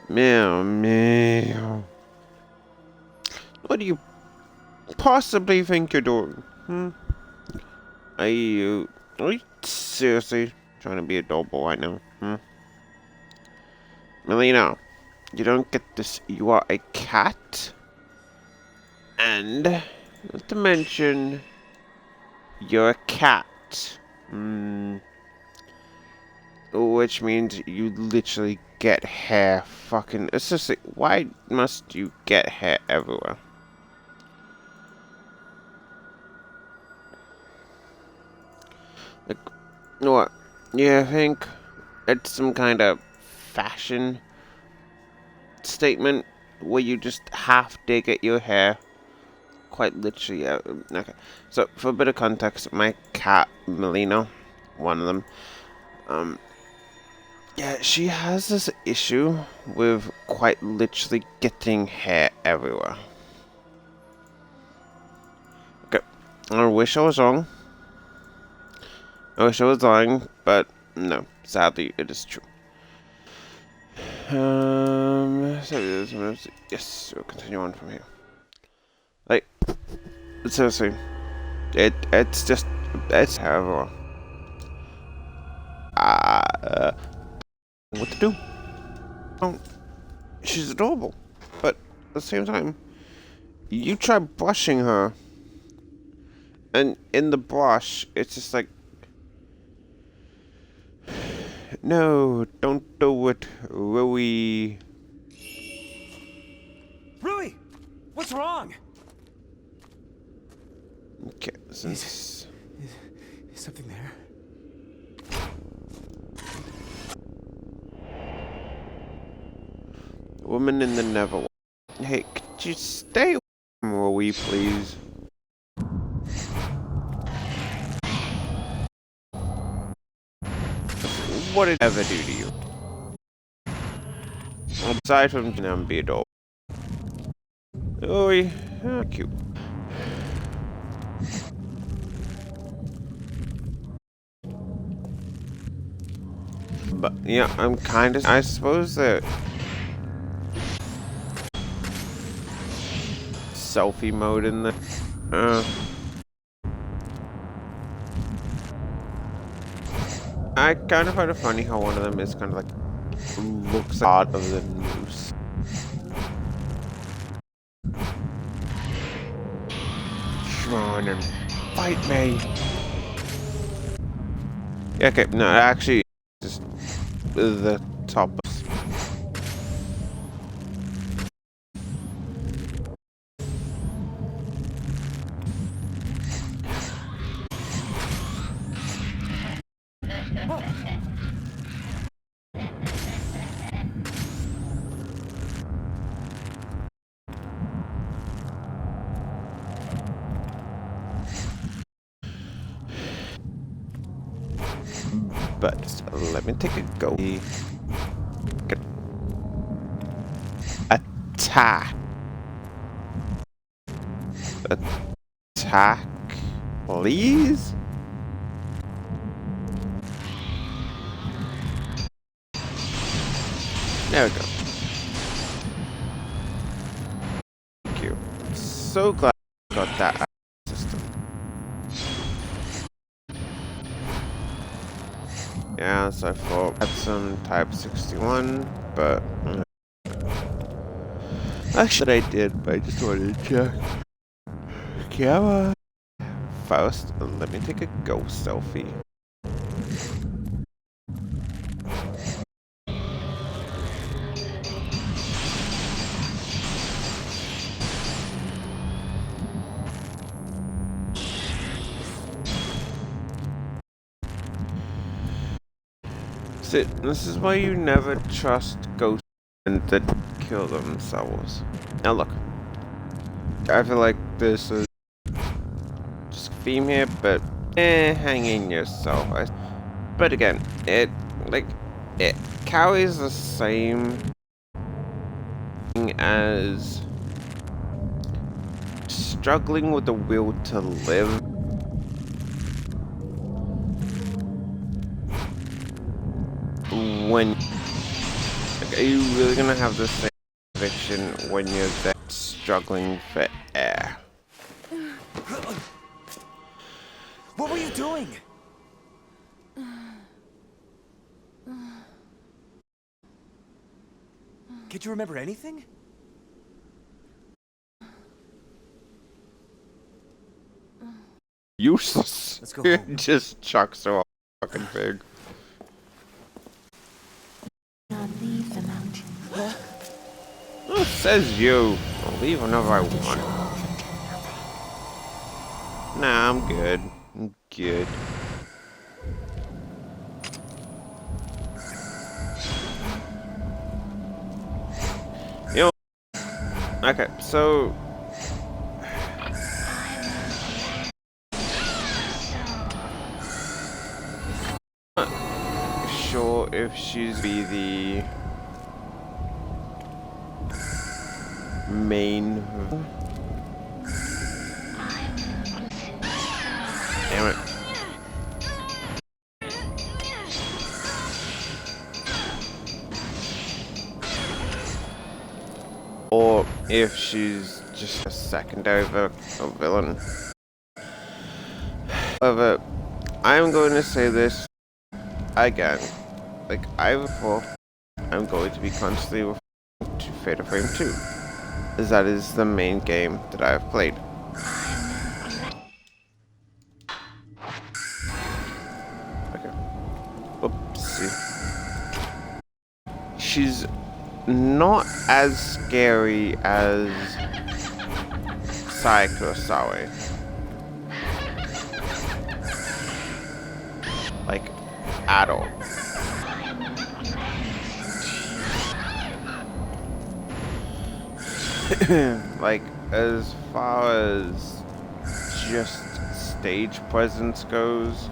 Meow, meow. What do you possibly think you're doing? Hmm? Are you seriously trying to be adorable right now? Hmm? Melina, you don't get this. You are a cat. And, not to mention, you're a cat. Hmm. Which means you literally get hair fucking... It's just like, why must you get hair everywhere? Like, what? You think it's some kind of fashion statement where you just have to get your hair quite literally out? Okay. So, for a bit of context, my cat, Melina, one of them, yeah, she has this issue with quite literally getting hair everywhere. Okay. I wish I was wrong. I wish I was lying, but no. Sadly, it is true. Yes, we'll continue on from here. Like, seriously, it's terrible. What to do? Oh, she's adorable, but at the same time, you try brushing her, and in the brush, it's just like, no, don't do it, Rui. Rui, what's wrong? Okay, since Is something there? woman in the Neverwhere. Hey, could you stay away from Rui, please? What did it ever do to you? Aside from be adorable. Oh, yeah, cute. But yeah, I'm kind of. I suppose that selfie mode in the. I kind of find it funny how one of them is kind of like looks part of the noose. Come on and fight me. Yeah, okay, no, actually, just the top. But let me take a go. Attack. Attack, please. There we go. Thank you. So glad I got that system. Yeah, so I thought I had some Type 61, but actually I did, but I just wanted to check. Camera. First, let me take a ghost selfie. See, this is why you never trust ghosts that kill themselves. Now look, I feel like this is just a theme here, but hang in yourself. But again, it carries the same thing as struggling with the will to live. When are you really gonna have the same conviction when you're there struggling for air? What were you doing? Can't you remember anything? Useless. Let's go home. Just chucks so fucking big. Not leave the mountain. Who says you? I'll leave whenever I want. Nah, I'm good. I'm good. You know, okay, so not sure if she's be the main. Damn it. Or if she's just a secondary villain. However, I'm going to say this again. Like I before, I'm going to be constantly referring to Fatal Frame 2. As that is the main game that I have played. Okay. Oopsie. She's not as scary as Sae Kurosawa. Like, at all. Like, as far as just stage presence goes,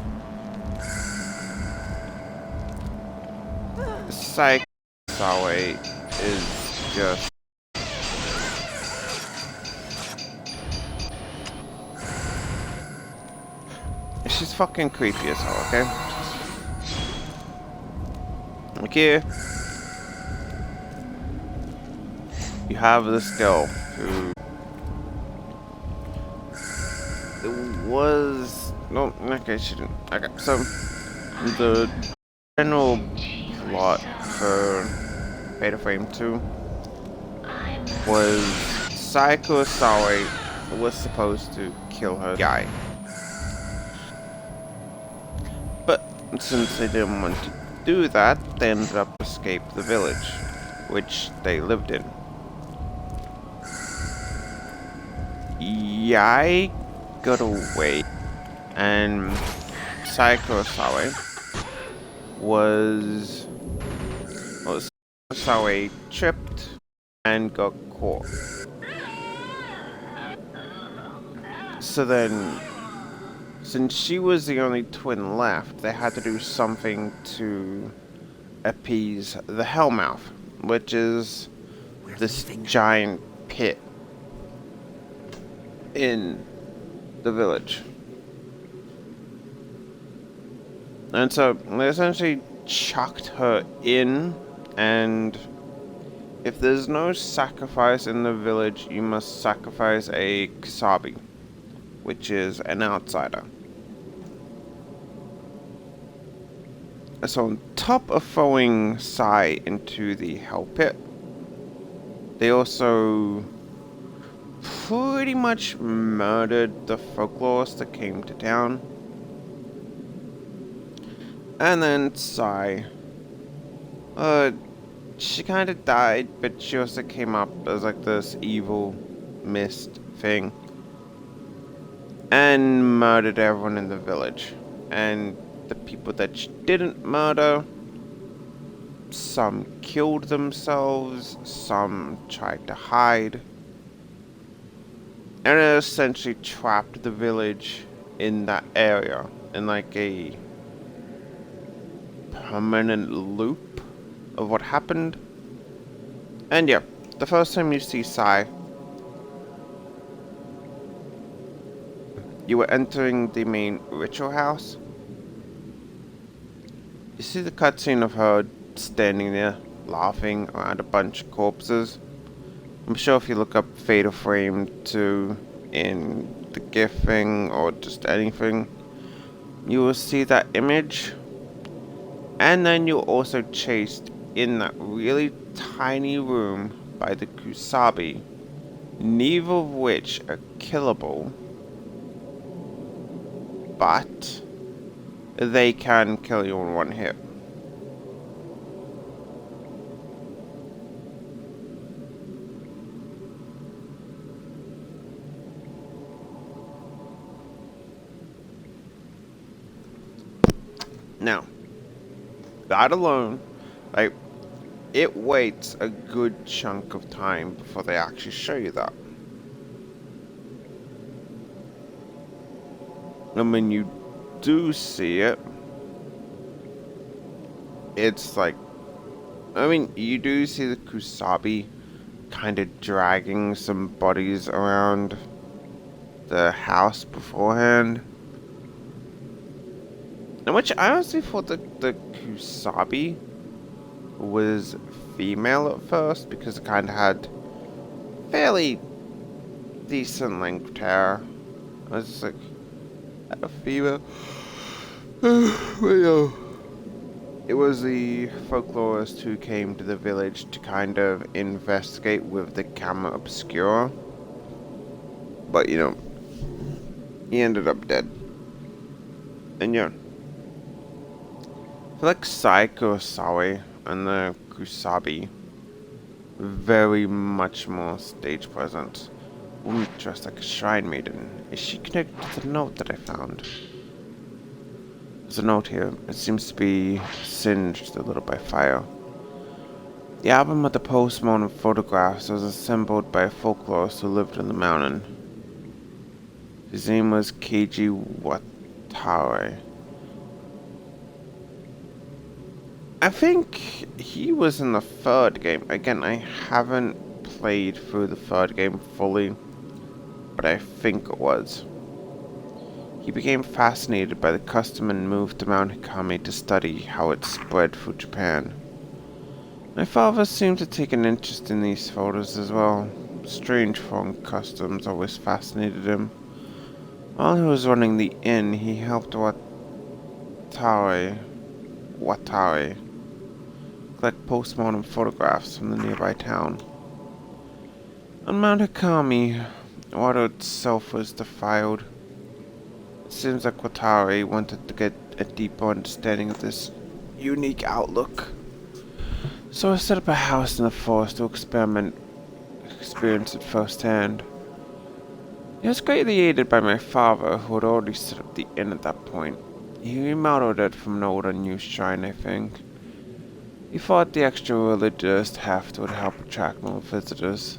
Sae Kurosawa is just she's fucking creepy as hell, okay? Okay. You have this girl who was no, okay, she didn't. Okay, so the general plot for Fatal Frame 2 was Sae Kurosawa was supposed to kill her guy. But since they didn't want to do that, they ended up escape the village, which they lived in. Yae got away, and Sae Kurosawa was Kurosawa tripped and got caught. So then, since she was the only twin left, they had to do something to appease the Hellmouth, which is this giant pit in the village. And so they essentially chucked her in, and if there's no sacrifice in the village, you must sacrifice a Kusabi, which is an outsider. So on top of throwing Sae into the hell pit, they also pretty much murdered the folklorist that came to town. And then Sae, she kind of died, but she also came up as like this evil mist thing and murdered everyone in the village. And the people that she didn't murder, some killed themselves, some tried to hide, and it essentially trapped the village in that area in like a permanent loop of what happened. And yeah, the first time you see Sae, you were entering the main ritual house. You see the cutscene of her standing there laughing around a bunch of corpses. I'm sure if you look up Fatal Frame 2 in the GIF thing or just anything, you will see that image. And then you're also chased in that really tiny room by the Kusabi, neither of which are killable, but they can kill you in one hit. Now, that alone, like, it waits a good chunk of time before they actually show you that. And when you do see it, it's like, I mean, you do see the Kusabi kind of dragging some bodies around the house beforehand. In which I honestly thought that the Kusabi was female at first because it kind of had fairly decent length hair. I was just like, a female. Well, it was the folklorist who came to the village to kind of investigate with the camera obscura. But, you know, he ended up dead. And yeah. I feel like Saiko Sawe and the Kusabi very much more stage presence. Woman dressed like a shrine maiden. Is she connected to the note that I found? There's a note here. It seems to be singed a little by fire. The album of the postmortem photographs was assembled by a folklorist who lived on the mountain. His name was Keiji Watare. I think he was in the third game. Again, I haven't played through the third game fully, but I think it was. He became fascinated by the custom and moved to Mount Hikami to study how it spread through Japan. My father seemed to take an interest in these photos as well. Strange foreign customs always fascinated him. While he was running the inn, he helped Watare collect postmortem photographs from the nearby town. On Mount Hikami, water itself was defiled. It seems like Watari wanted to get a deeper understanding of this unique outlook. So I set up a house in the forest to experience it firsthand. It was greatly aided by my father, who had already set up the inn at that point. He remodeled it from an old unused shrine, I think. He thought the extra religious heft would help attract more visitors.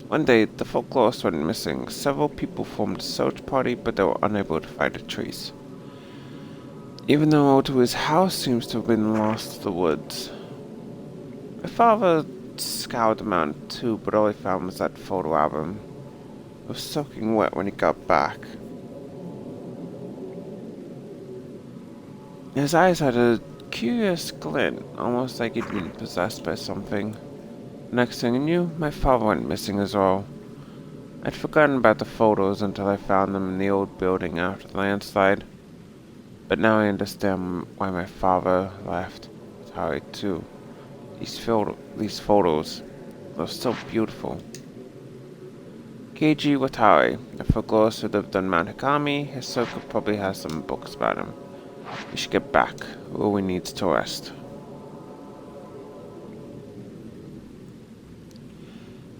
One day, the folklorist went missing. Several people formed a search party, but they were unable to find a trace. Even the road to his house seems to have been lost to the woods. My father scoured the mountain too, but all he found was that photo album. It was soaking wet when he got back. His eyes had a curious glint, almost like he'd been possessed by something. Next thing I knew, my father went missing as well. I'd forgotten about the photos until I found them in the old building after the landslide. But now I understand why my father left Atari too. These photos, they're so beautiful. Keiji Watari, a folklorist who lived on Mount Hikami. Hisoka probably has some books about him. We should get back. Ruin needs to rest.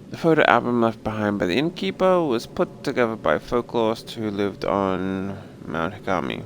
The photo album left behind by the innkeeper was put together by a folklorist who lived on Mount Hikami.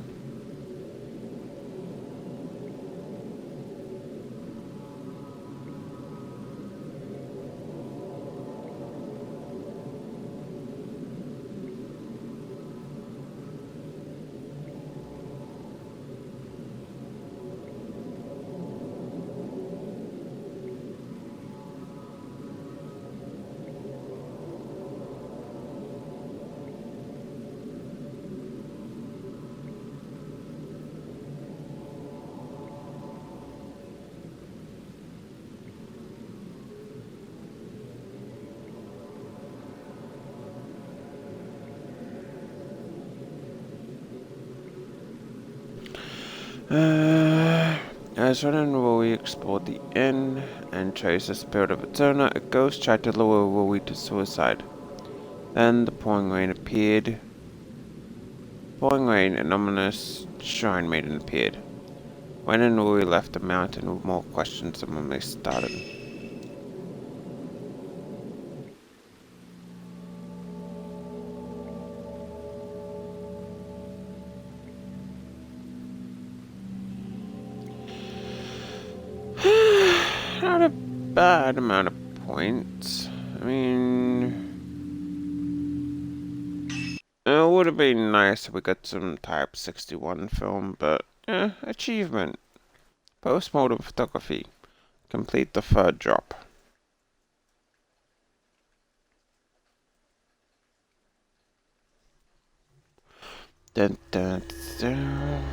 As Ren and Rory explored the inn and traced the spirit of Eterna, a ghost tried to lure Rory to suicide. Then the pouring rain appeared. Pouring rain, an ominous shrine maiden appeared. Ren and Rory left the mountain with more questions than when they started. Not a bad amount of points. I mean, it would have been nice if we got some Type 61 film, but achievement. Postmortem photography. Complete the third drop. Dun, dun, dun.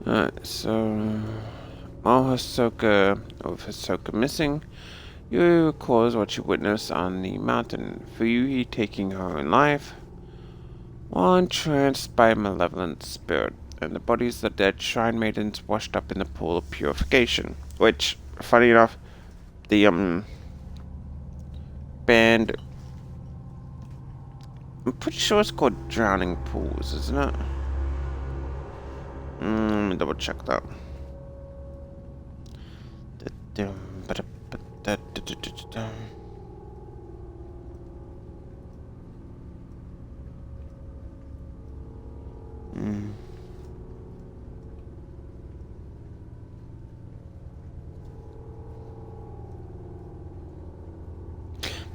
Alright, so while Hisoka missing, Yui recalls what she witnessed on the mountain. Fuyuhi taking her own life, while entranced by a malevolent spirit, and the bodies of the dead shrine maidens washed up in the pool of purification. Which, funny enough, the band, I'm pretty sure it's called Drowning Pools, isn't it? Let me double check that.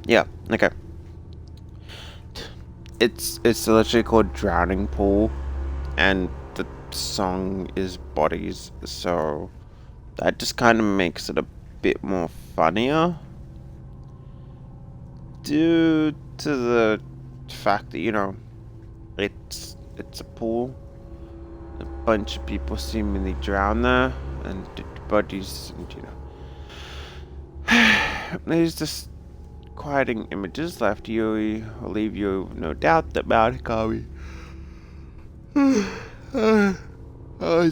Yeah, okay. It's literally called Drowning Pool, and the song is Bodies, so that just kind of makes it a bit more funnier due to the fact that, you know, it's a pool, a bunch of people seemingly drown there, and bodies, and you know, there's just quieting images left. Yui will leave you with no doubt that Malikari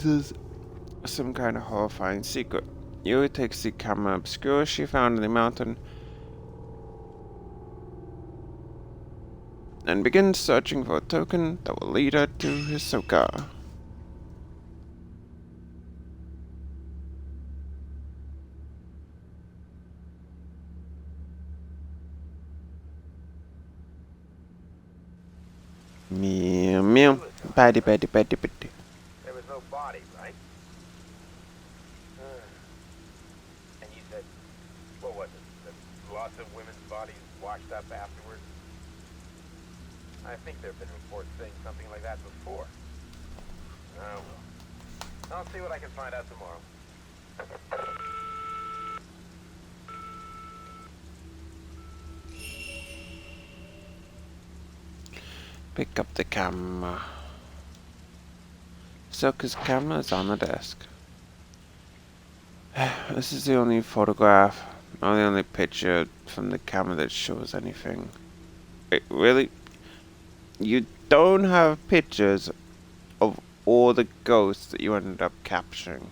is some kind of horrifying secret. Yui takes the camera obscura she found in the mountain and begins searching for a token that will lead her to Hisoka. Meow meow. Paddy paddy paddy paddy. There was no body, right? And you said, what was it? That lots of women's bodies washed up afterwards? I think there have been reports saying something like that before. Oh well. I'll see what I can find out tomorrow. Pick up the camera. Hisoka's camera is on the desk. This is the only photograph, or the only picture from the camera that shows anything. Wait, really? You don't have pictures of all the ghosts that you ended up capturing?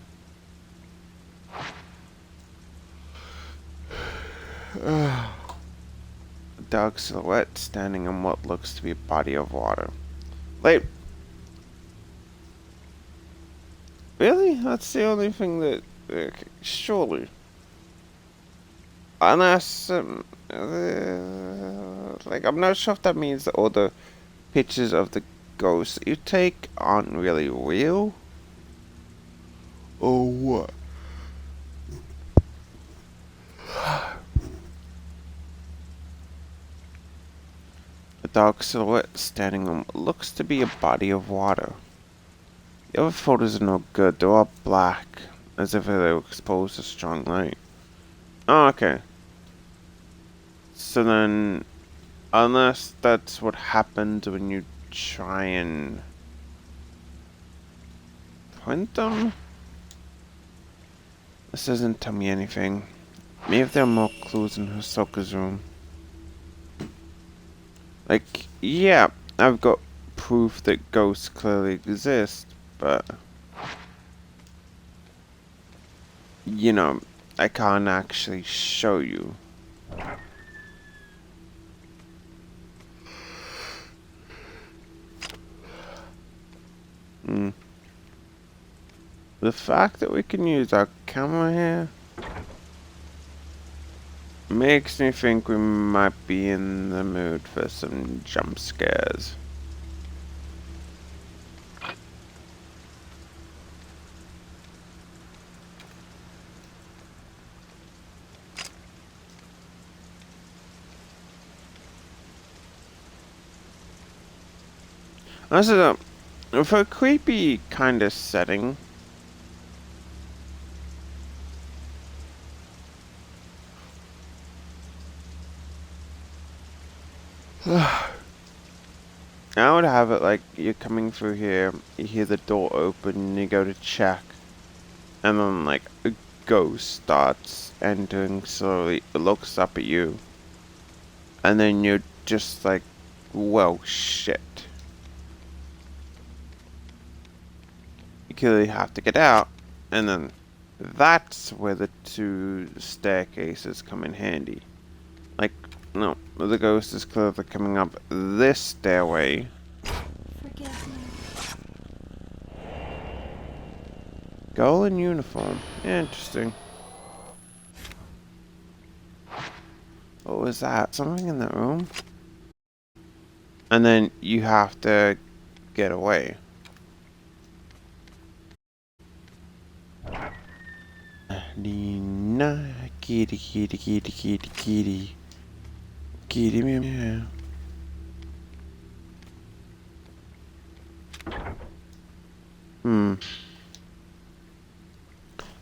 A dark silhouette standing in what looks to be a body of water. Wait. Really? That's the only thing that... surely. Unless... like, I'm not sure if that means that all the pictures of the ghosts that you take aren't really real? Or what? A dark silhouette standing on what looks to be a body of water. The other photos are no good, they're all black, as if they were exposed to strong light. Oh, okay. So then, unless that's what happens when you try and print them? This doesn't tell me anything. Maybe if there are more clues in Hisoka's room. Like, yeah, I've got proof that ghosts clearly exist, but... you know, I can't actually show you. The fact that we can use our camera here makes me think we might be in the mood for some jump scares. This is for a creepy kind of setting. I would have it like you're coming through here, you hear the door open, you go to check, and then like a ghost starts entering slowly, it looks up at you, and then you're just like, well, shit. You clearly have to get out, and then that's where the two staircases come in handy. Like, no, the ghost is clearly coming up this stairway. Forgive me. Girl in uniform. Interesting. What was that? Something in the room? And then you have to get away. Nina, kitty, kitty, kitty, kitty, kitty. Kitty, meow.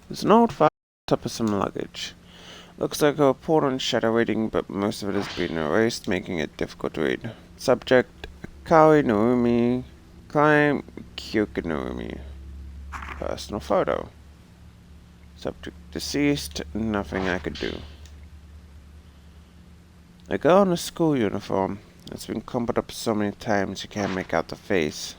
There's an old file top of some luggage. Looks like a report on shadow reading, but most of it has been erased, making it difficult to read. Subject: Akari Narumi. Client: Kyoka Narumi. Personal photo. Subject: deceased. Nothing I could do. A girl in a school uniform. It's been crumpled up so many times you can't make out the face.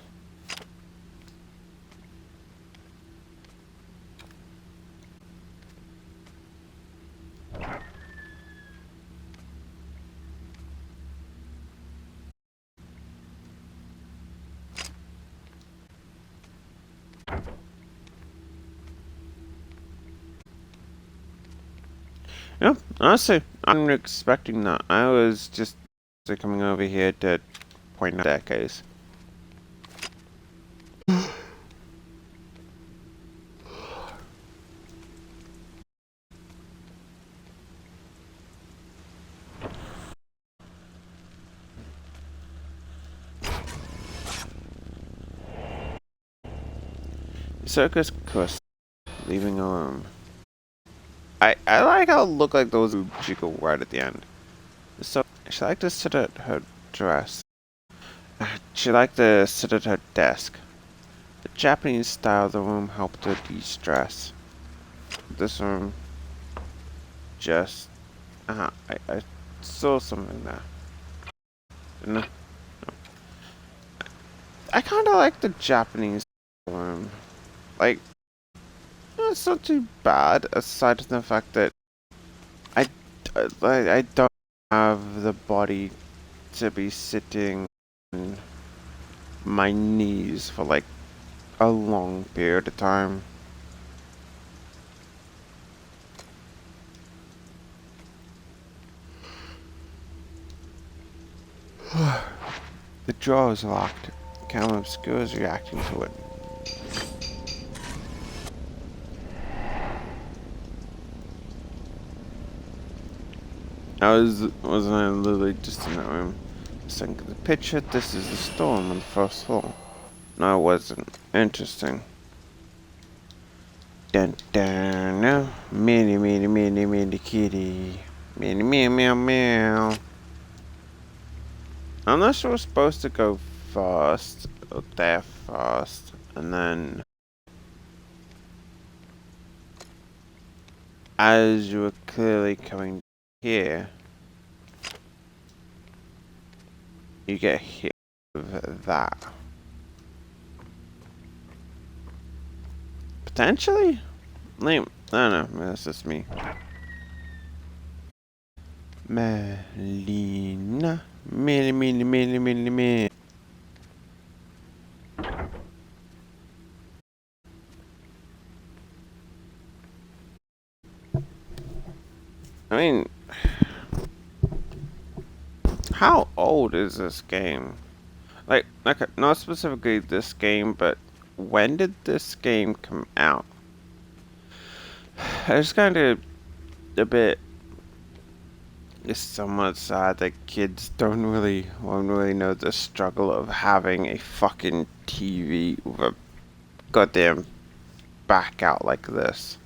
Yeah, honestly, I'm expecting that. I was just coming over here to point out that case. Circus Quest, leaving a room. I like how it look like those boobs jiggle right at the end. So she liked to sit at her dress. She liked to sit at her desk. The Japanese style of the room helped her de-stress. This room just I saw something there. No. I kinda like the Japanese room. Like, it's not too bad, aside from the fact that I don't have the body to be sitting on my knees for like a long period of time. The drawer is locked. The camera obscures reacting to it. Wasn't I literally just in that room? Second of the picture, this is the storeroom on the first floor. No, it wasn't. Interesting. Dun dun no. Minnie, minnie, minnie, minnie, kitty. Minnie, meow, meow, meow. Unless we're supposed to go fast, or there fast, and then... as you were clearly coming here, you get hit with that. Potentially? Like, I don't know, maybe that's just me. Melina. Me. I mean, how old is this game? Like, not specifically this game, but when did this game come out? I just kind of a bit. It's somewhat sad that kids won't really know the struggle of having a fucking TV with a goddamn back out like this.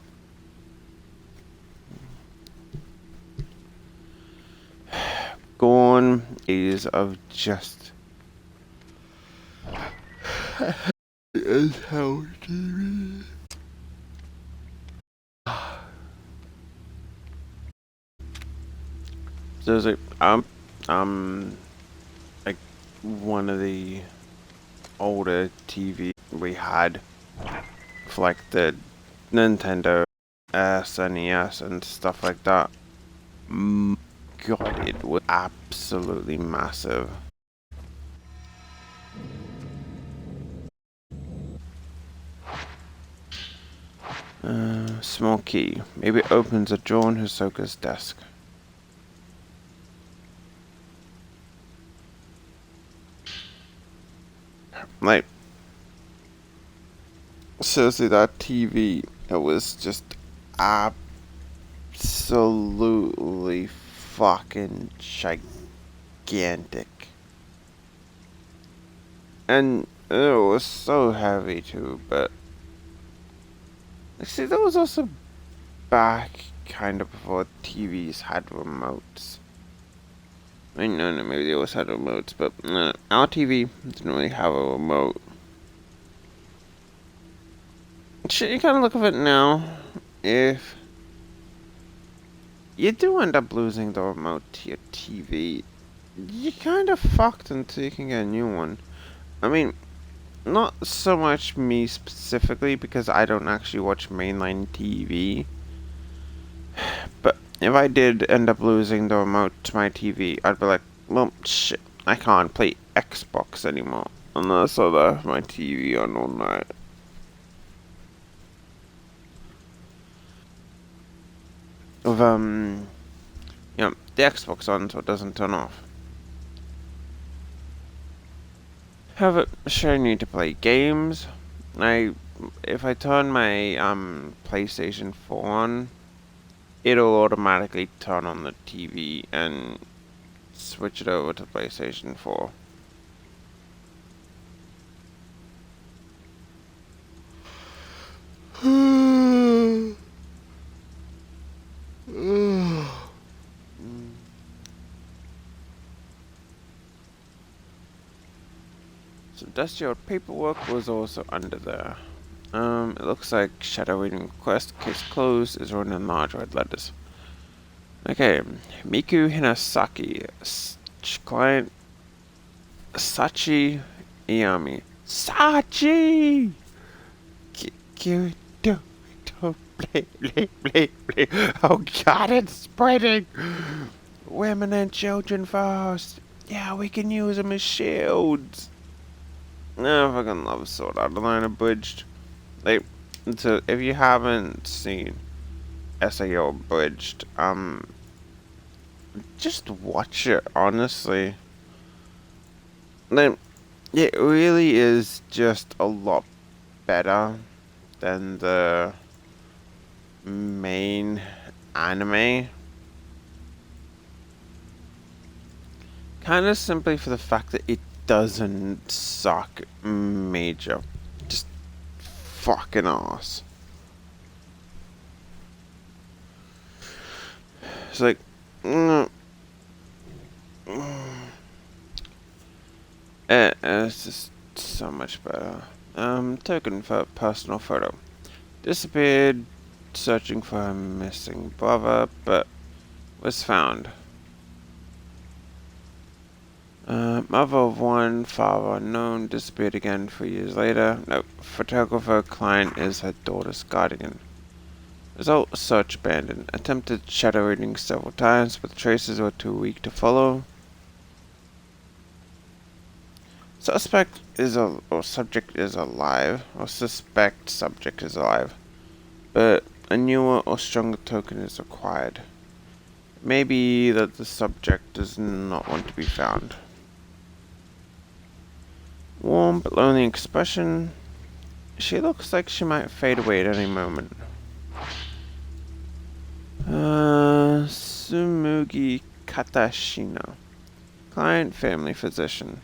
Gone is of just is how TV. So it's like one of the older TV we had for like the Nintendo SNES and stuff like that. God, it was absolutely massive. Small key. Maybe it opens a drawer on Hisoka's desk. Like, seriously, that TV, it was just absolutely fucking gigantic. And it was so heavy too, but see, that was also back kind of before TVs had remotes. I mean, no, maybe they always had remotes, but our TV didn't really have a remote. Shit, you kind of look at it now, if you do end up losing the remote to your TV, you're kind of fucked until you can get a new one. I mean, not so much me specifically, because I don't actually watch mainline TV. But if I did end up losing the remote to my TV, I'd be like, well, shit, I can't play Xbox anymore. Unless I left my TV on all night. With, the Xbox on so it doesn't turn off. Have it showing you to play games. If I turn my, PlayStation 4 on, it'll automatically turn on the TV and switch it over to PlayStation 4. Some dusty old paperwork was also under there. It looks like shadow reading request, case closed, is written in large red letters. Okay, Miku Hinasaki, client Sachi Iyami. Sachi! Kirito, play. Oh god, it's spreading! Women and children first! Yeah, we can use them as shields! No, I fucking love Sword Art Online Abridged. Like, so if you haven't seen SAO Abridged, just watch it, honestly. Like, it really is just a lot better than the main anime. Kind of simply for the fact that it doesn't suck major. Just fucking ass. It's like, it's just so much better. Token for personal photo. Disappeared searching for her missing brother, but was found. Mother of one, father unknown, disappeared again 3 years later. No, photographer client is her daughter's guardian. Result, search abandoned. Attempted shadow reading several times, but the traces were too weak to follow. Suspect is or subject is alive, or suspect subject is alive, but a newer or stronger token is required. It may be that the subject does not want to be found. Warm but lonely expression. She looks like she might fade away at any moment. Sumugi Katashino. Client, family physician.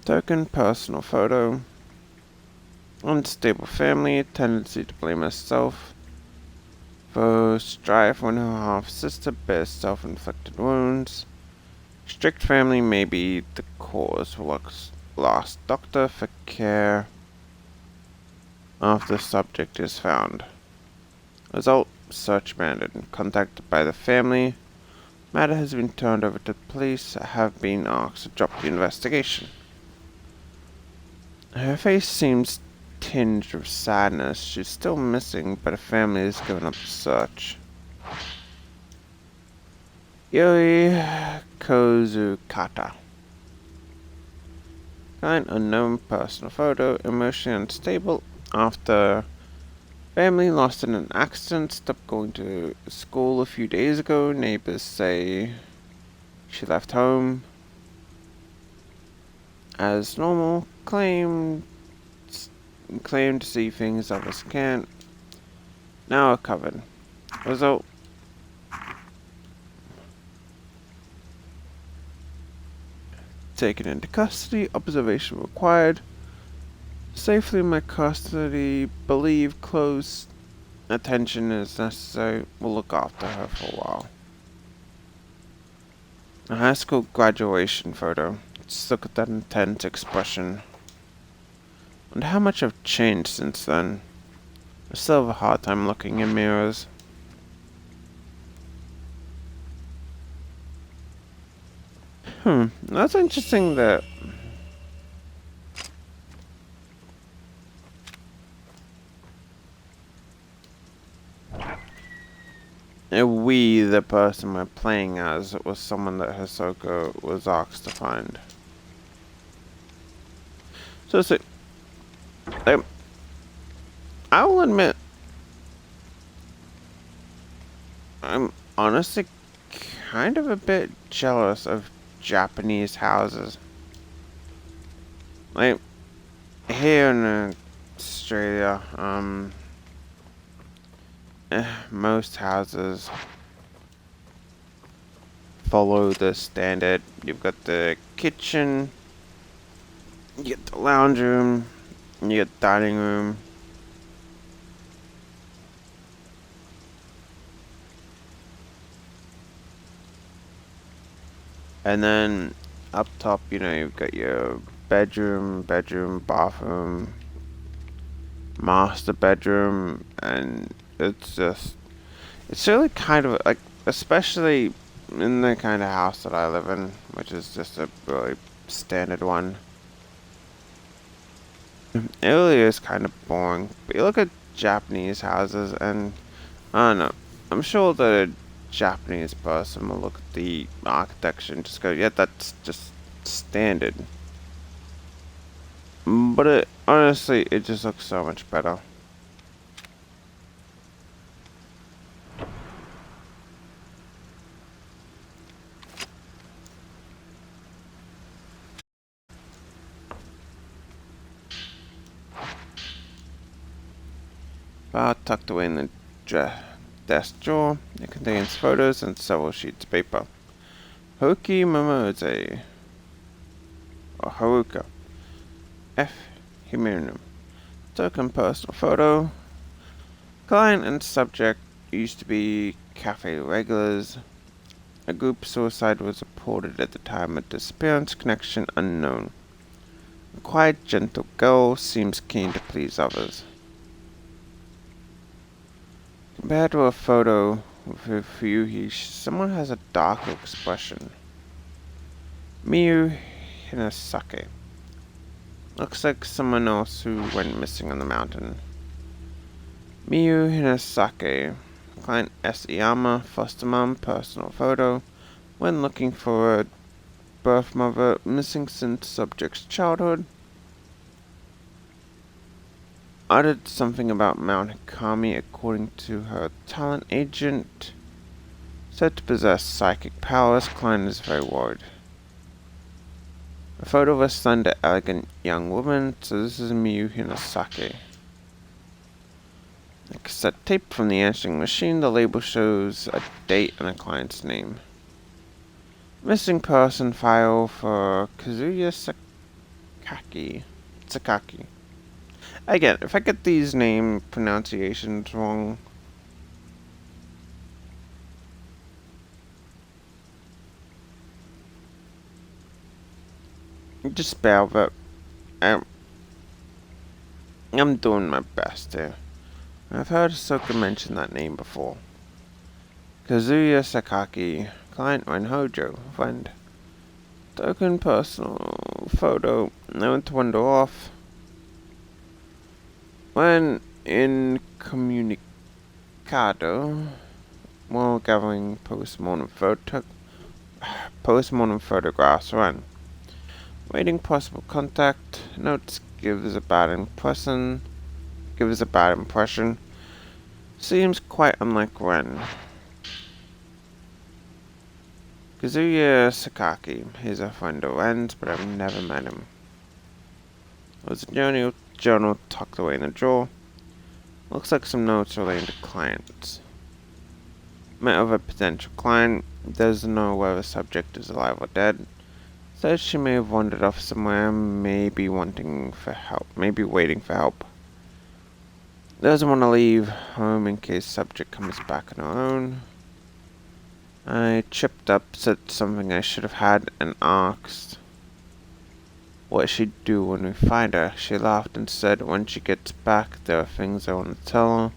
Token, personal photo. Unstable family, tendency to blame herself. Foe, strife when her half-sister bears self-inflicted wounds. Strict family may be the cause. Lost doctor for care after subject is found. Result, search abandoned. Contacted by the family. Matter has been turned over to police. Have been asked to drop the investigation. Her face seems tinged with sadness. She's still missing, but her family has given up the search. Yuri Kozukata. Client unknown, personal photo, emotionally unstable after family lost in an accident, stopped going to school a few days ago. Neighbors say she left home as normal, claimed to see things others can't. Now recovered. Result, taken into custody, observation required. Safely in my custody, believe close attention is necessary. We'll look after her for a while. A high school graduation photo. Let's look at that intense expression. And how much I've changed since then. I still have a hard time looking in mirrors. That's interesting that we, the person we're playing as, was someone that Hisoka was asked to find. So, I will admit, I'm honestly kind of a bit jealous of Japanese houses. Like, here in Australia, most houses follow the standard. You've got the kitchen, you get the lounge room, you get the dining room. And then up top, you've got your bedroom, bathroom, master bedroom, and it's really kind of like, especially in the kind of house that I live in, which is just a really standard one. It really is kind of boring. But you look at Japanese houses, and I don't know. I'm sure that a Japanese person will look at the architecture and just go, yeah, that's just standard. But honestly, it just looks so much better. File tucked away in the desk drawer. It contains photos and several sheets of paper. Hoki Momose. Or Haruka. F. Himino. Token personal photo. Client and subject used to be cafe regulars. A group suicide was reported at the time of disappearance. Connection unknown. A quiet, gentle girl seems keen to please others. Compared to a photo with Ryuhi, someone has a darker expression. Miyu Hinasake. Looks like someone else who went missing on the mountain. Miyu Hinasake. Client S. Iyama, foster mom, personal photo. When looking for a birth mother, missing since subject's childhood. Uttered something about Mount Hikami according to her talent agent. Said to possess psychic powers, client is very worried. A photo of a slender, elegant young woman, so this is Miyu Hinasake. A cassette tape from the answering machine, the label shows a date and a client's name. Missing person file for Kazuya Sakaki. Again, if I get these name pronunciations wrong, just bear with it. I'm doing my best here. I've heard Ahsoka mention that name before. Kazuya Sakaki, client Renhojo, friend. Token personal photo, known to wander off. When incommunicado, while gathering postmortem photographs run. Waiting possible contact, notes gives a bad impression. Seems quite unlike Ren. Kazuya Sakaki, he's a friend of Ren's, but I've never met him. There's a journal tucked away in the drawer. Looks like some notes relating to clients. Met with a potential client, doesn't know whether the subject is alive or dead. Says she may have wandered off somewhere, maybe waiting for help. Doesn't want to leave home in case subject comes back on her own. I tripped up, said something I should have had, and asked what she'd do when we find her. She laughed and said when she gets back there are things I want to tell her.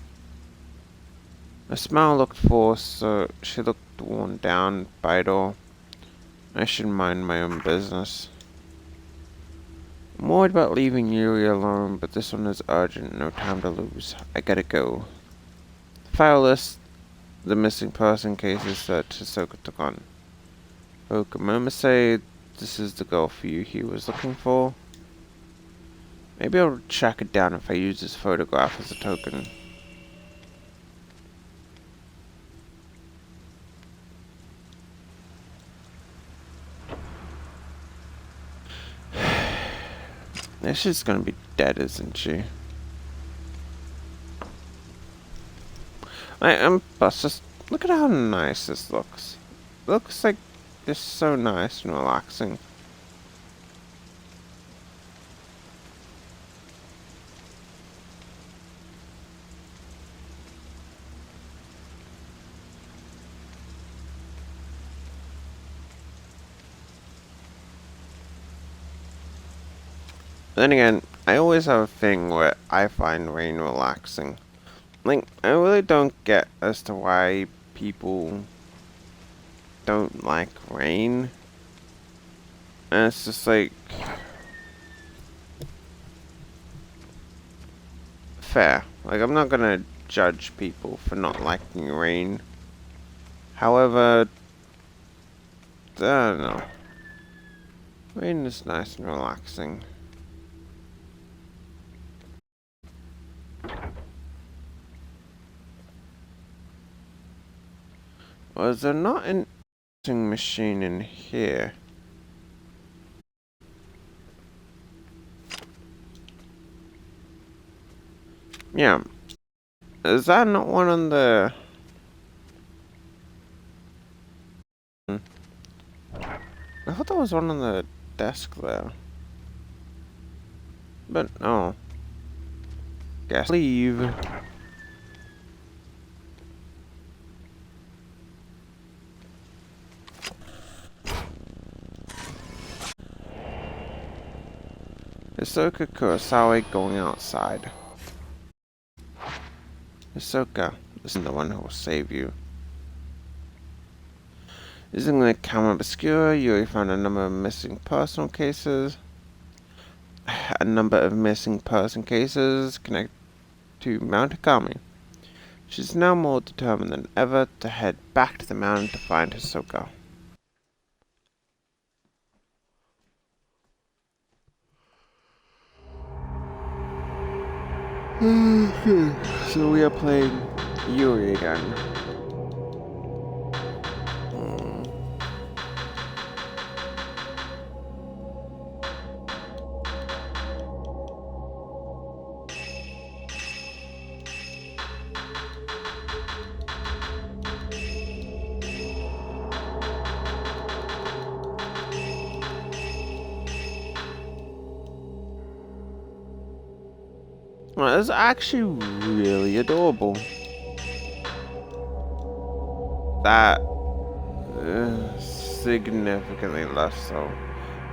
Her smile looked forced, so she looked worn down by it all. I should mind my own business. I'm worried about leaving Yuri alone, but this one is urgent, no time to lose. I gotta go. File list, the missing person cases that Hisoka took on. Okamomase, this is the girl for you he was looking for. Maybe I'll track it down if I use this photograph as a token. She's gonna be dead, isn't she? Plus, just look at how nice this looks. Looks like it's so nice and relaxing. Then again, I always have a thing where I find rain relaxing. Like, I really don't get as to why people don't like rain. And it's just like fair. Like, I'm not gonna judge people for not liking rain. However, I don't know. Rain is nice and relaxing. Was there not an answering machine in here? Yeah. Is that not one on the... I thought there was one on the desk there. But, oh. Guess leave. Hisoka Kurosawa going outside. Hisoka isn't the one who will save you. Using the camera obscura, you found a number of missing person cases. A number of missing person cases connect to Mount Hikami. She's now more determined than ever to head back to the mountain to find Hisoka. So we are playing Yuri again. Well, it's actually really adorable. That significantly less so.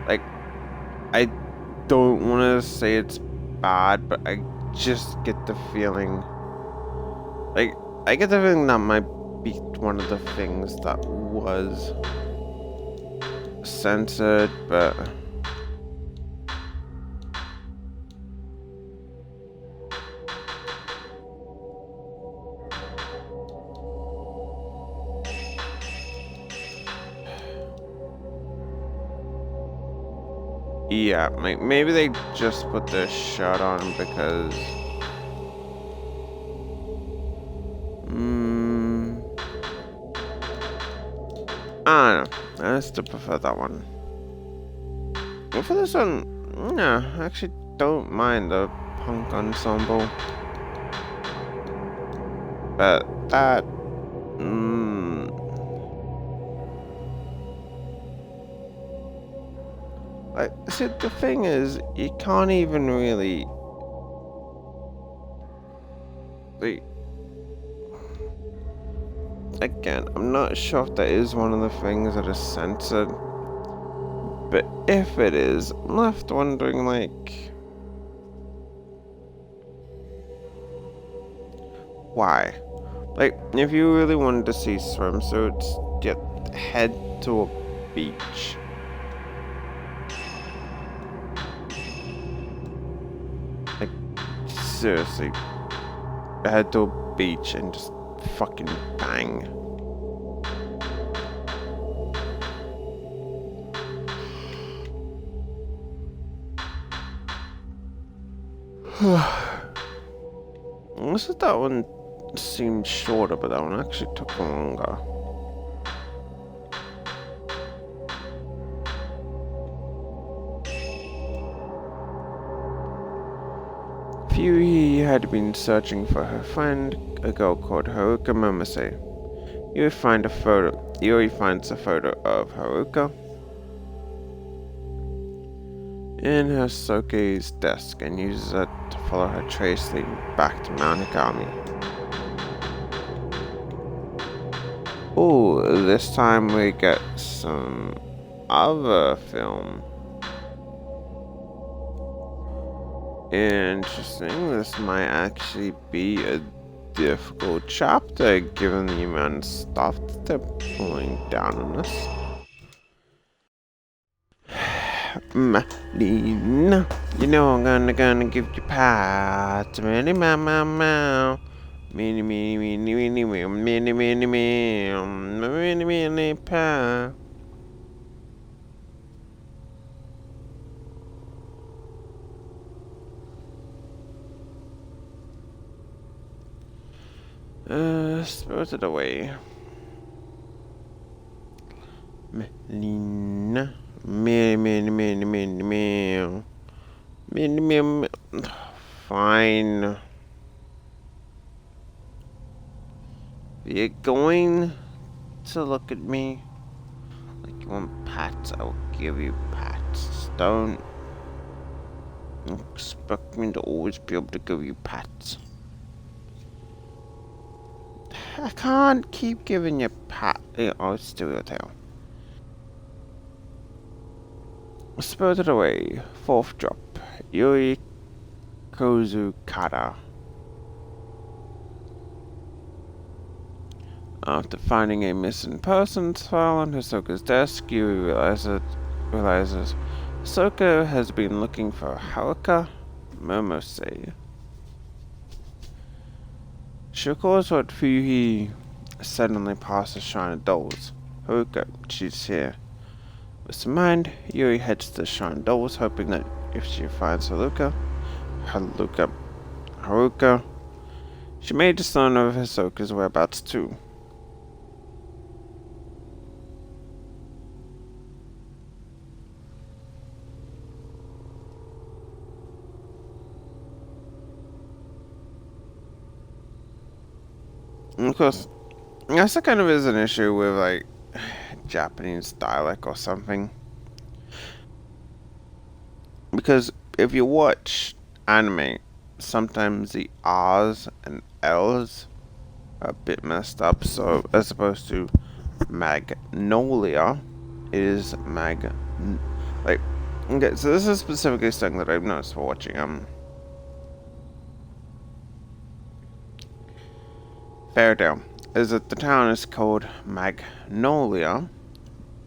Like, I don't want to say it's bad, but I just get the feeling. Like, I get the feeling that might be one of the things that was censored, but. Yeah, maybe they just put this shirt on because... I don't know. I still prefer that one. But for this one, no, I actually don't mind the punk ensemble. But that... Like, see, the thing is, you can't even really... Like... Again, I'm not sure if that is one of the things that is censored. But if it is, I'm left wondering, like... Why? Like, if you really wanted to see swimsuits, just head to a beach. Like, seriously, head to a beach and just fucking bang. This is that one seemed shorter, but that one actually took longer. Fui had been searching for her friend, a girl called Haruka Momose. Yuri finds a photo of Haruka in Hisoka's desk and uses it to follow her trace leading back to Mount Hikami. Oh, this time we get some other film. Interesting, this might actually be a difficult chapter given the amount of stuff that they're pulling down on us. Marlena, you know I'm gonna give you pats. Mini meow meow meow. Mini mini mini mini meow mini mini meow mini mini pie. Spirited Away. Melina. Fine. You're going to look at me like you want pats, I'll give you pats. Don't expect me to always be able to give you pats. I can't keep giving you pat. Oh, still your tail. Spirited Away, 4th drop. Yui Kozukata. After finding a missing persons file on Hisoka's desk, Yui realizes Hisoka has been looking for Haruka Momose. She recalls what Fuyuhi said when they passed the Shrine of Dolls. Haruka, she's here. With some mind, Yuri heads to the Shrine of Dolls, hoping that if she finds Haruka, she may just learn of Hisoka's whereabouts too. And of course, that's the kind of is an issue with like Japanese dialect or something. Because if you watch anime, sometimes the R's and L's are a bit messed up. So as opposed to Magnolia, it is like okay. So this is specifically something that I've noticed for watching Fairdale. Is that the town is called Magnolia,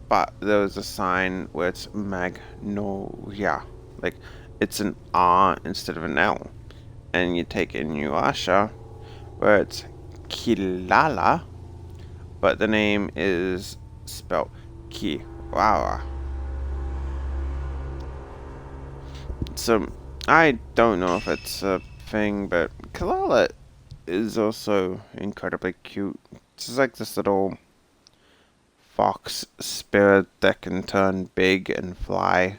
but there's a sign where it's Magnolia. Like, it's an R instead of an L. And you take Inuyasha, where it's Kilala, but the name is spelled Kiwara. So, I don't know if it's a thing, but Kilala is also incredibly cute. It's like this little fox spirit that can turn big and fly.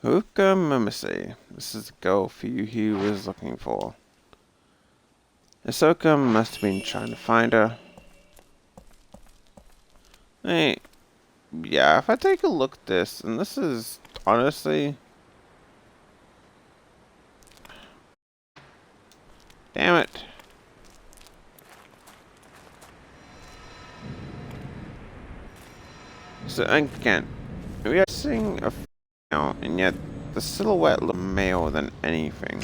Haruka Momose. This is the girl Fuyuhi was looking for. Hisoka must have been trying to find her. Hey, yeah, if I take a look at this, and this is honestly... Damn it. So again, we are seeing a female, and yet the silhouette looks male than anything.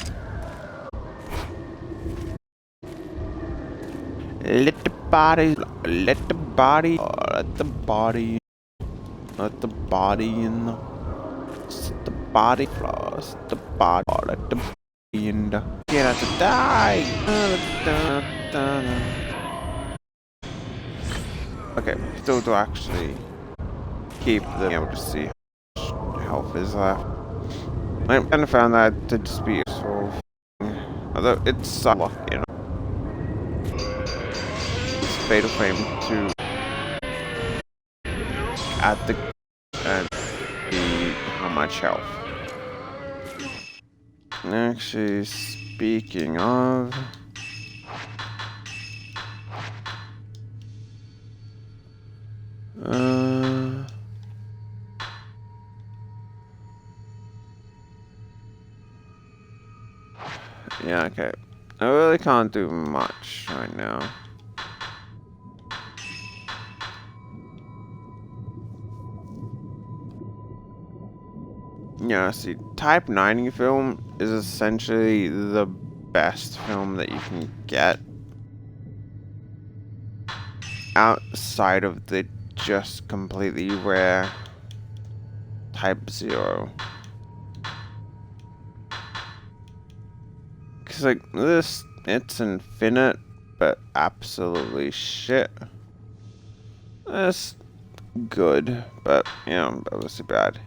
Let the body in the... Set the body floor, set the body, let the body in the... Get out to die! Okay, still to actually keep them able to see how health is left. I kind of found that to just be useful. Although it's luck, you know. It's Fatal Frame to add the and the how much health. Actually, speaking of, yeah, okay. I really can't do much right now. Yeah, see, Type 90 film is essentially the best film that you can get outside of the just completely rare Type 0. Cause like this, it's infinite, but absolutely shit. That's good, but you know, obviously bad.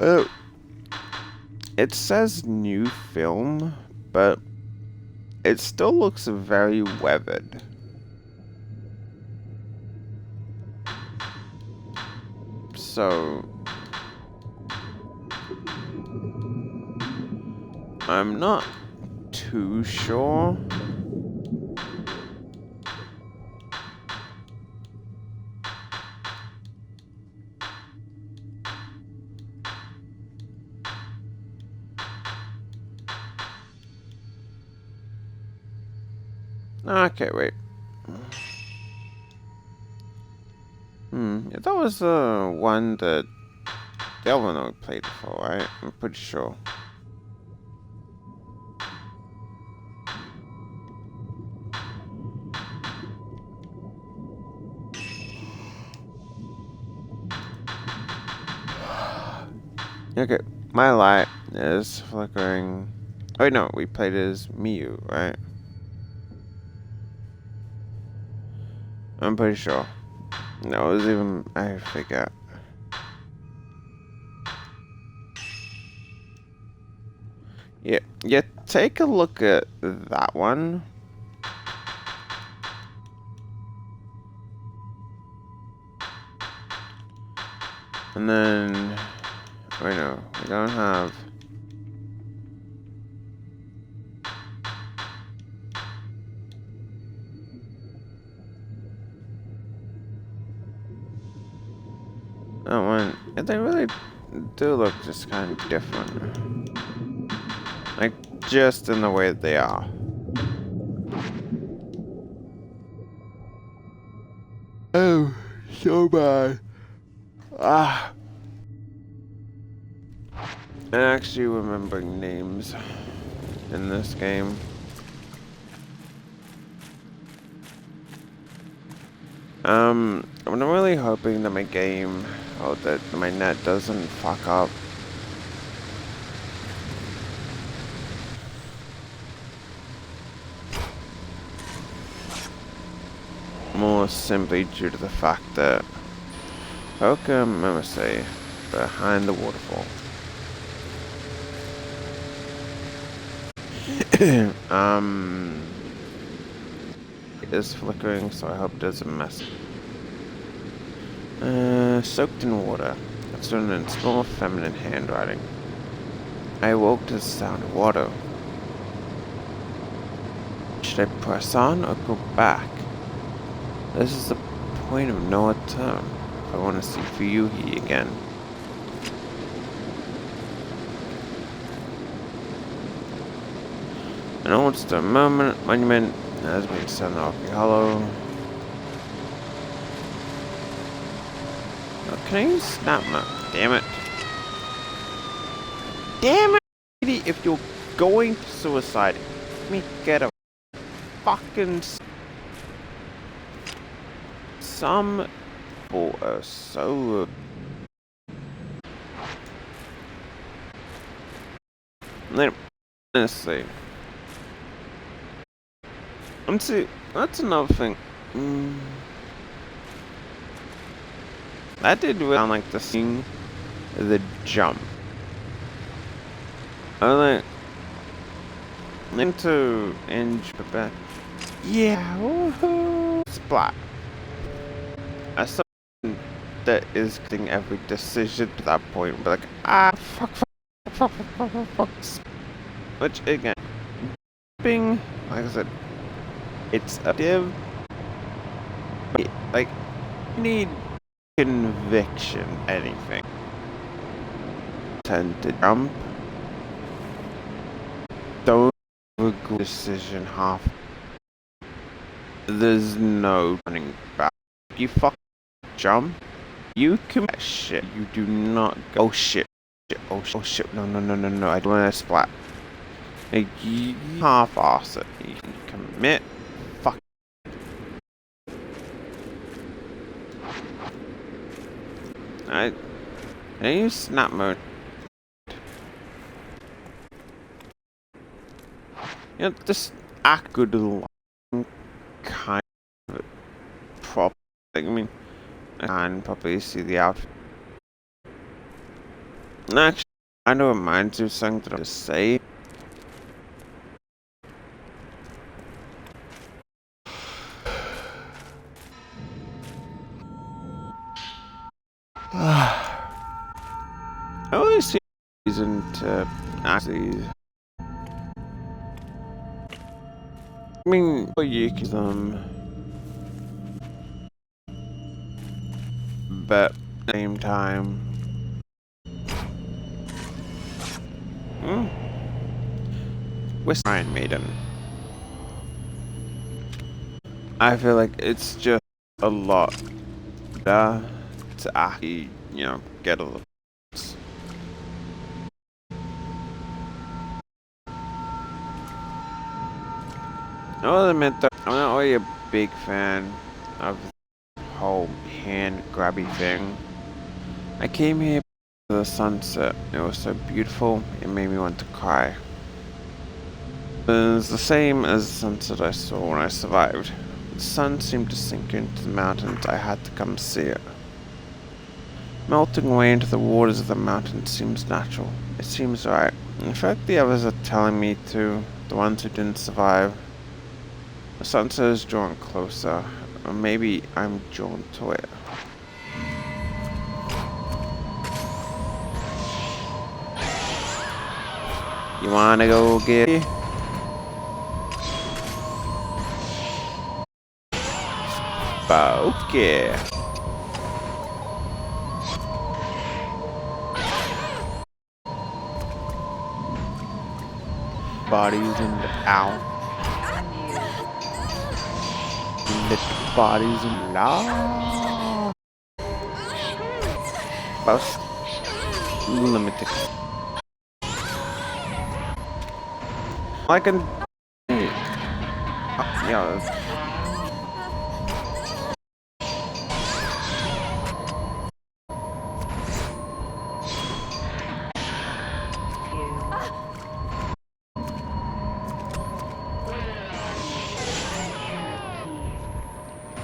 Oh, it says new film, but it still looks very weathered. So I'm not too sure. Okay, wait. Yeah, that was the one that the other one we played before, right? I'm pretty sure. Okay, my light is flickering. Oh wait, no, we played as Miyu, right? I'm pretty sure. No, it was even, I forget. Yeah, take a look at that one. And then, wait no, we don't have. That one, yeah, they really do look just kind of different. Like, just in the way that they are. Oh, so bad. Ah. And actually remembering names in this game. I'm really hoping that my game, or that my net doesn't fuck up. More simply due to the fact that Hoka Mimose behind the waterfall. It is flickering, so I hope it doesn't mess. Soaked in water. It's written in small feminine handwriting. I awoke to the sound of water. Should I press on or go back? This is the point of no return. If I want to see Fuyuhi again. An old stone monument has been set in Rocky Hollow. Oh, can I use snap mode? Damn it. Damn it! If you're going to suicide, let me get a fucking... Some people are so... Honestly. See, that's another thing. That did really sound like the scene, the jump. I like into inch back. Yeah, woohoo! Splat. As someone that is getting every decision to that point, but like, fuck. Which again, being like I said, it's a div. Like, you need conviction, anything. Tend to jump. Don't regret decision half. There's no running back. You fuck jump. You commit shit. You do not go. Oh shit. Oh shit. No. I don't want to splat. Like, you half-ass it. You can commit. Fuck. I use snap mode. You know, just act good to the kind of prop. Like, I mean, I can probably see the outfit. Actually, I know it reminds you of something that I just say. I always see reason to actually. I mean, you can them, but at the same time, West Iron Maiden. I feel like it's just a lot better to actually, get a little. I'll admit that I'm not really a big fan of the whole hand grabby thing. I came here for the sunset. It was so beautiful, it made me want to cry. It was the same as the sunset I saw when I survived. The sun seemed to sink into the mountains. I had to come see it. Melting away into the waters of the mountains seems natural. It seems right. In fact, the others are telling me to, the ones who didn't survive. The sunset is drawing closer, or maybe I'm drawn to it. You wanna go get it? Okay. Bodies in the ow. Little bodies in la. Most limited. I can. Yeah.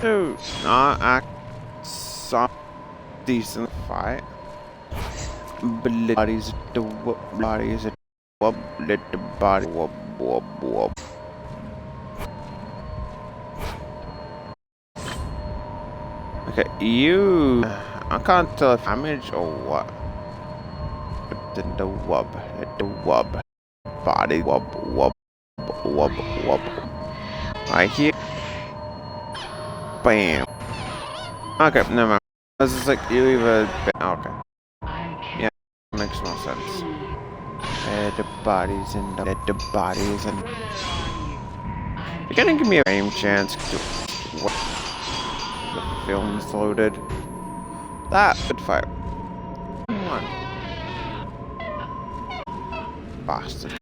To not act some decent fight. Bodies the bodies wub let the body wub wub wub. Okay, you I can't tell if damage or what. But then the wub let the wub body wub wub wub wub. Right here. Bam. Okay, never mind. This is like you either. Okay. Yeah, makes more sense. The bodies and the bodies and. You're gonna give me a game chance to what the film's loaded. That good fight. Come on. Bastard.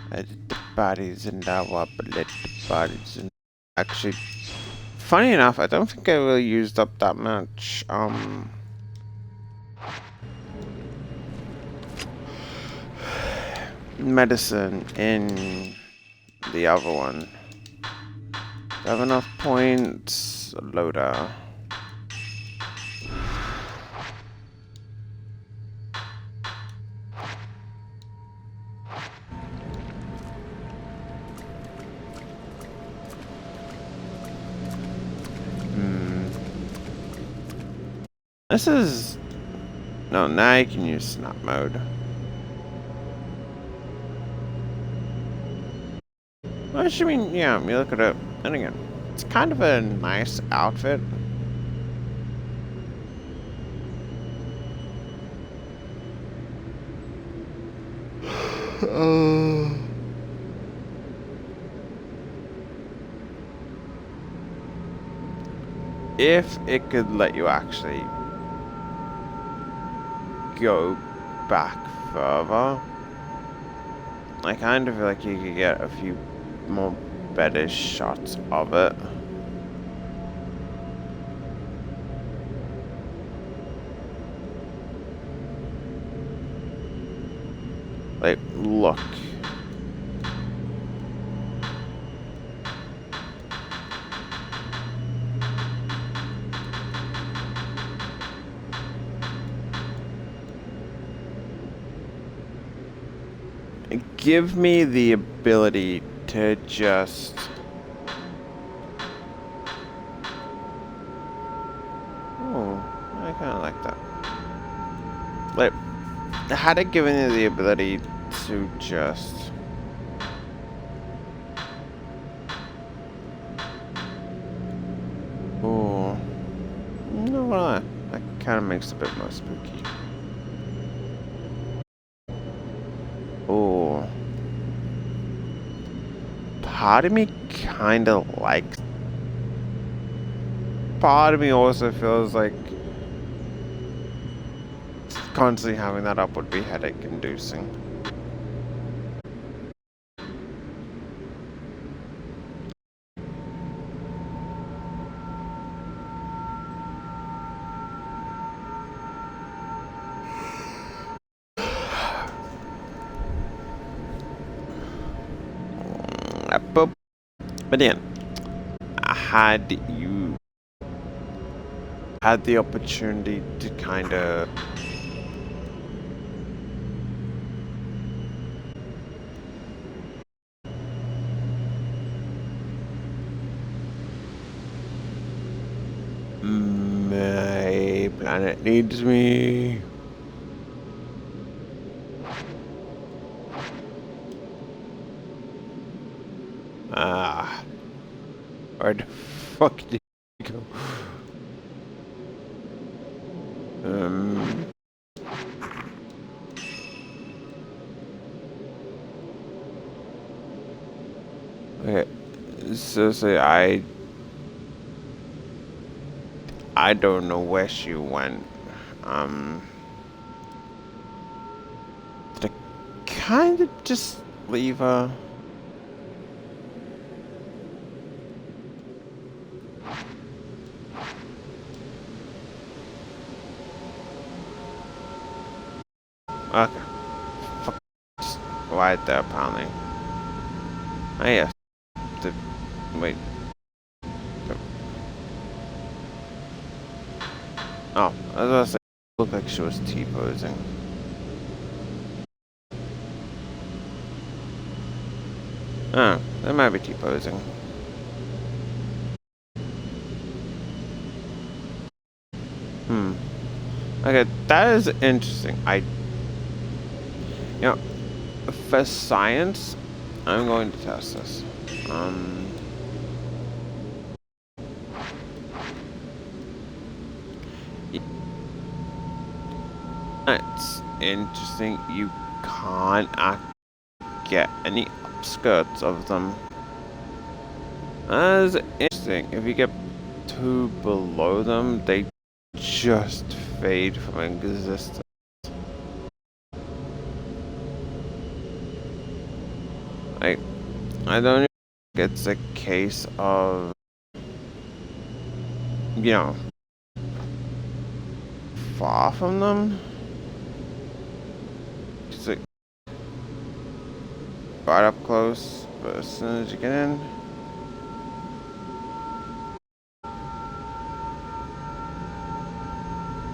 The bodies and that what let the bodies and actually funny enough I don't think I really used up that much medicine in the other one. Do I have enough points? Loader. This is... No, now you can use snap mode. Well, I mean, yeah, you look at it, and again, it's kind of a nice outfit. If it could let you actually go back further, I kind of feel like you could get a few more better shots of it. Like, look. Give me the ability to just... Oh, I kind of like that. Like, had it given you the ability to just... Oh, no, well, that kind of makes it a bit more spooky. part of me kind of likes. Part of me also feels like constantly having that up would be headache inducing. But then, had you had the opportunity to kind of my planet needs me. Where the fuck did you go? Okay, seriously, I don't know where she went. Did I kind of just leave her? Okay. Fuck. Just right there, apparently. Oh, yeah. Wait. Oh, I was gonna say, it looked like she was T-posing. Oh, that might be T-posing. Okay, that is interesting. You know, for science, I'm going to test this. It's interesting. You can't get any upskirts of them. That's interesting. If you get too below them, they just fade from existence. I don't think it's a case of, you know, far from them. It's like right up close, but as soon as you get in.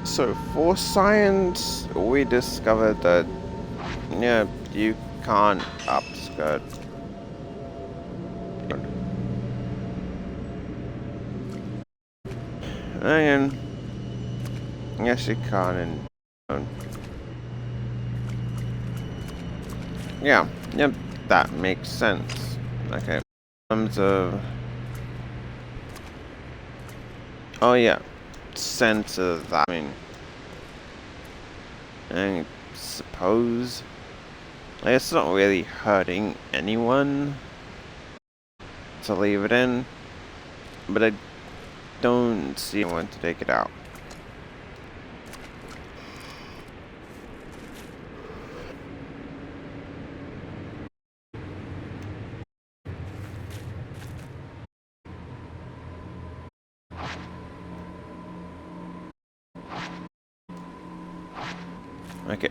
So for science, we discovered that, yeah, you can't upskirt. And yes, you can. And yeah, yep, that makes sense. Okay, in terms of, oh yeah, sense of that. I mean, I suppose. I guess it's not really hurting anyone to leave it in, but I don't see anyone to take it out. Okay.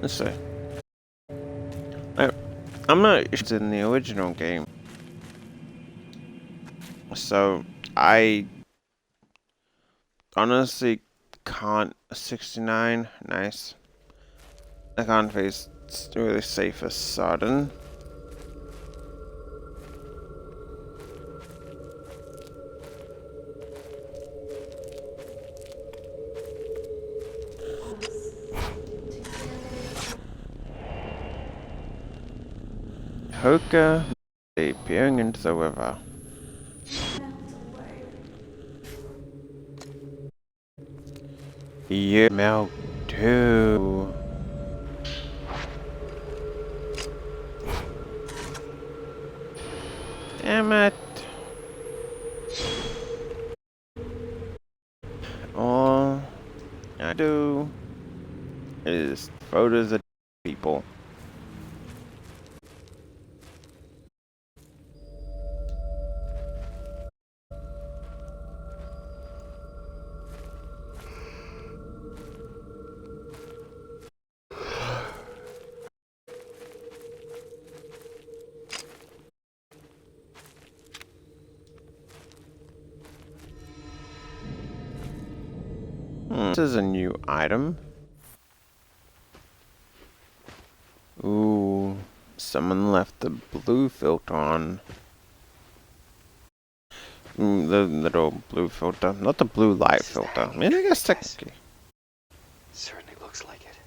Let's see. I'm not interested in the original game. So, I honestly can't. 69, nice. I can't face really safe as sudden. Hoka peering into the river. You melt too. Damn it. All I do is photos of people. This is a new item. Ooh, someone left the blue filter on. The little blue filter, not the blue light filter. I mean, I guess technically. Certainly looks like it.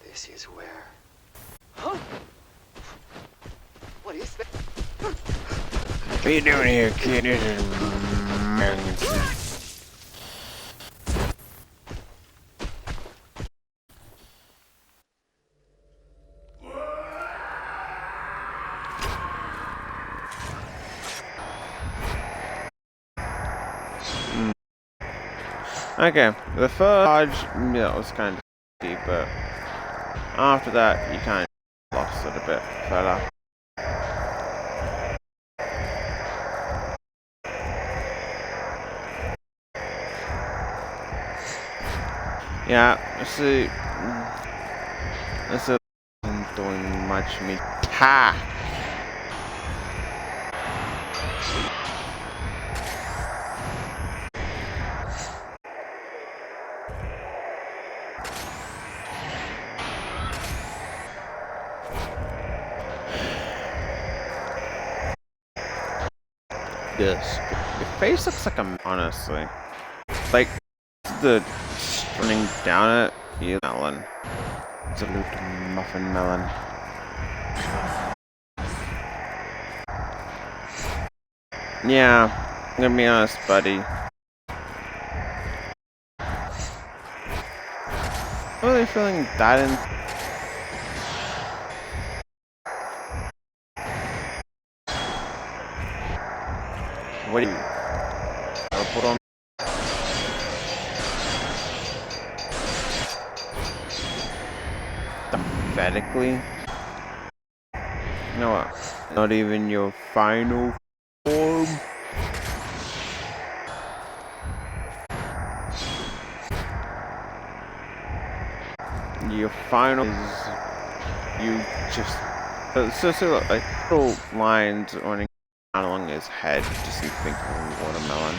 This is where... Huh? What is that? What are you doing here, kid? This is okay, the first charge, yeah, was kind of deep, but after that, you kind of lost it a bit further. Yeah, this isn't doing much me. Ha! Yes. Your face looks like a honestly. Like the running down it, you melon. Absolute muffin melon. Yeah, I'm gonna be honest, buddy. I'm really feeling that in. What do you put on? Pathetically. You know what? Not even your final form. Your final is you just so like little lines running along his head, just think of watermelon.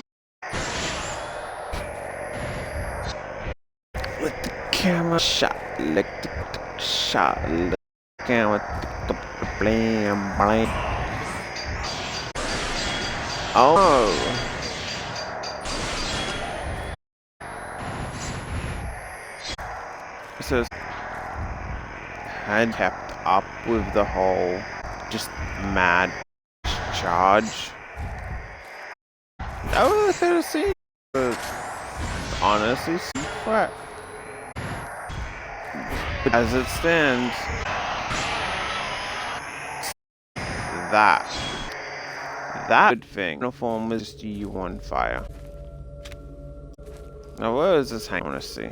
With the camera shot, like the shot, like the camera, the blam blam. Oh. It says had kept up with the whole just mad charge. I would have to see, but honestly, flat. But as it stands, that good thing. Uniform is just you on fire. Now where is this hang? I want to see.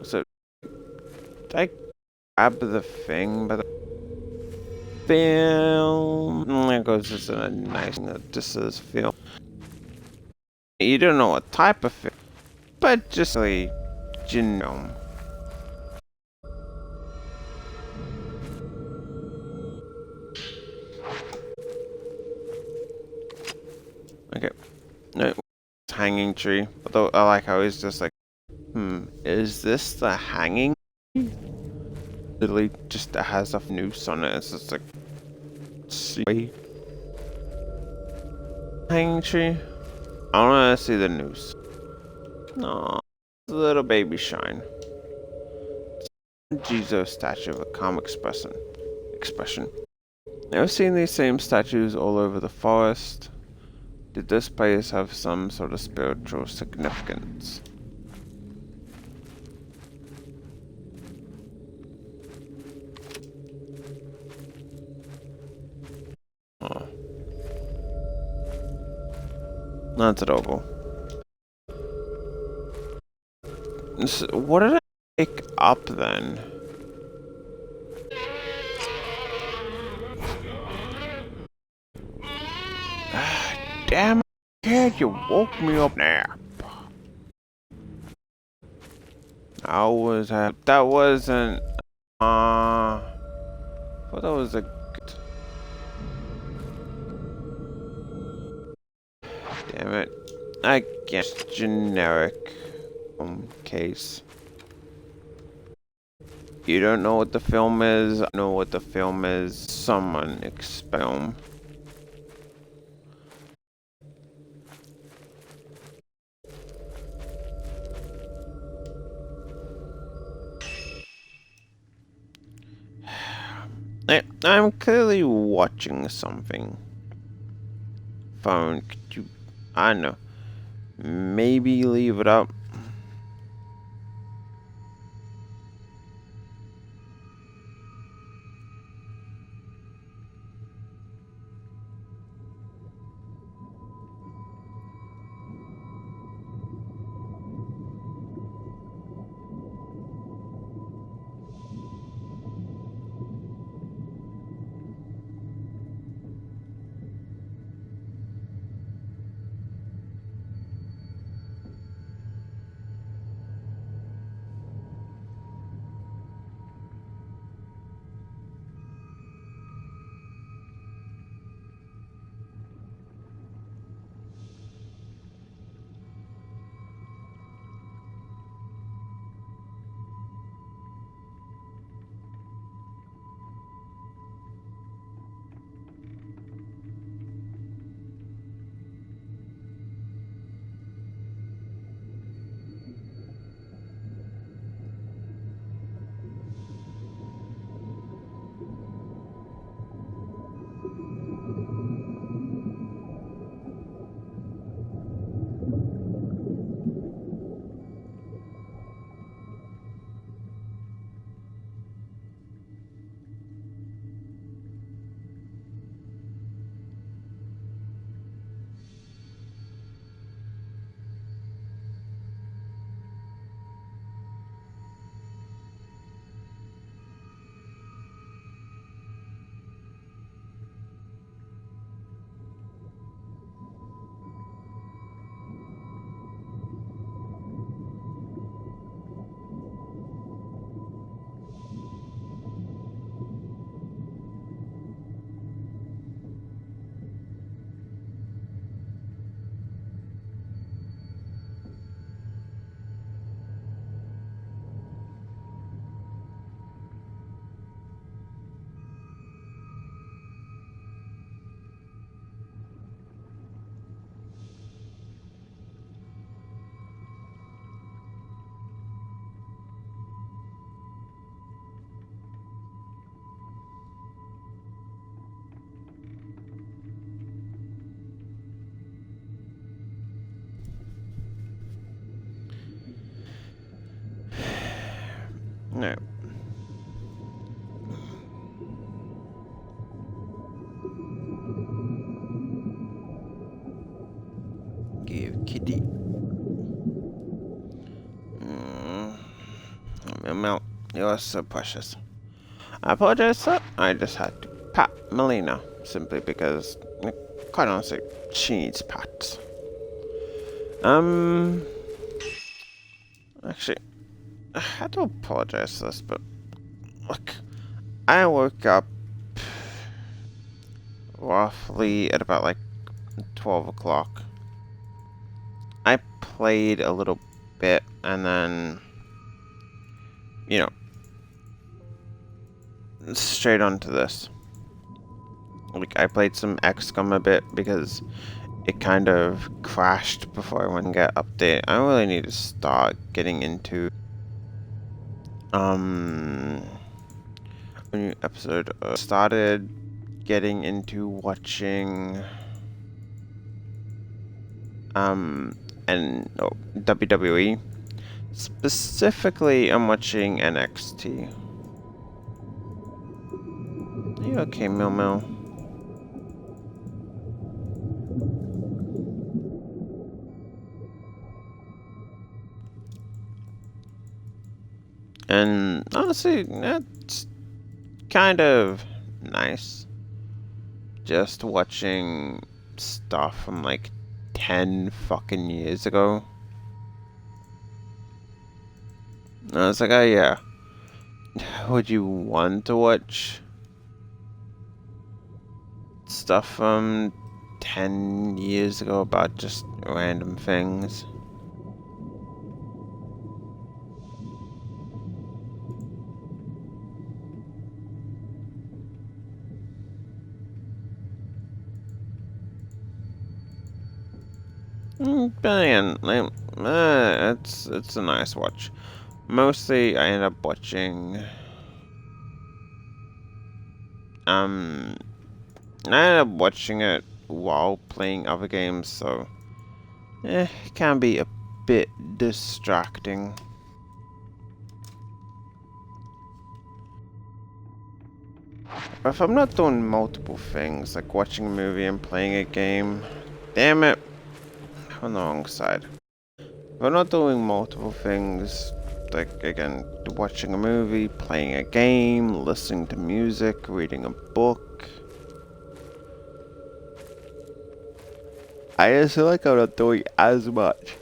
So, did I grab the thing by the film? There goes just a nice thing that just says film. You don't know what type of film, but just like genome. Okay, no, hanging tree. Although I like how he's just like, is this the hanging? Literally just has a noose on it. It's just like, see, hanging tree. I want to see the noose. No, little baby shine. Jesus statue of a calm expression. I've seen these same statues all over the forest. Did this place have some sort of spiritual significance? That's adorable. So what did I pick up then? Damn it, kid, you woke me up now. How was that? That wasn't. I thought that was a good. Damn it. I guess generic case. You don't know what the film is. I know what the film is. Someone expound. I'm clearly watching something. Phone, could you, I don't know, maybe leave it up? No. Give kitty. Mel, you're so precious. I apologize, sir. I just had to pat Melina simply because, quite honestly, she needs pats. Actually, I had to apologize for this, but look, I woke up roughly at about like 12 o'clock. I played a little bit and then, you know, straight onto this. Like, I played some XCOM a bit because it kind of crashed before I went and get update. I really need to start getting into a new episode. Started getting into watching WWE. Specifically, I'm watching NXT. Are you okay, Mil Mil? And honestly, that's kind of nice. Just watching stuff from like 10 fucking years ago. And I was like, oh yeah. Would you want to watch stuff from 10 years ago about just random things? But again, like, it's a nice watch. Mostly, I end up watching. I end up watching it while playing other games, so it can be a bit distracting. But if I'm not doing multiple things, like watching a movie and playing a game, damn it, I'm on the wrong side. If I'm not doing multiple things, like again, watching a movie, playing a game, listening to music, reading a book, I just feel like I'm not doing as much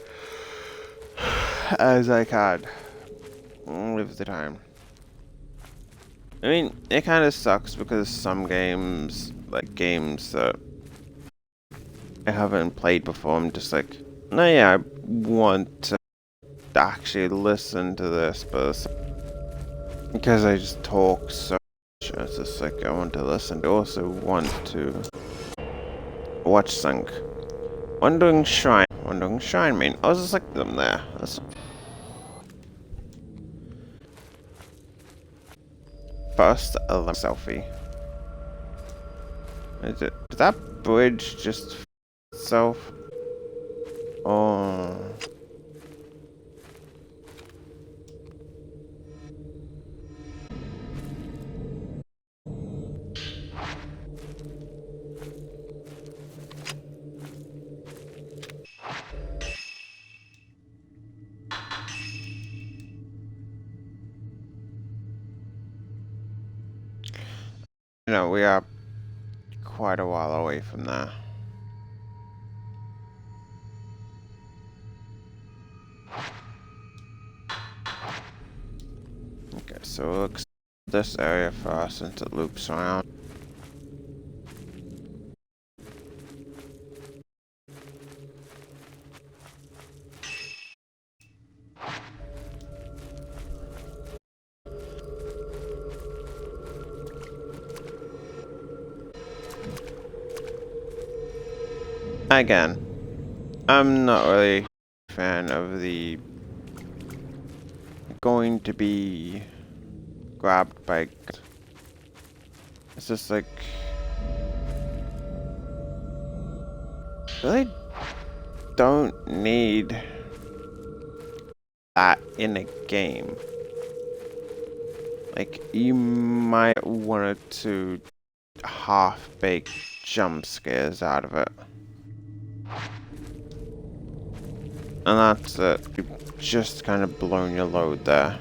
as I can with the time. I mean, it kind of sucks because some games, like games that I haven't played before, I'm just like, no, yeah, I want to actually listen to this, but because I just talk so much, it's just like I want to listen. I also want to watch something. Wandering Shrine, mean. I was just like them there. That's first a selfie. Is it? Did that bridge just itself? Oh. You know, we are quite a while away from there. Okay, so it looks this area first since it loops around. Again, I'm not really a fan of the going to be grabbed by. It's just like really don't need that in a game. Like you might want to half-bake jump scares out of it. And that's it. You've just kind of blown your load there.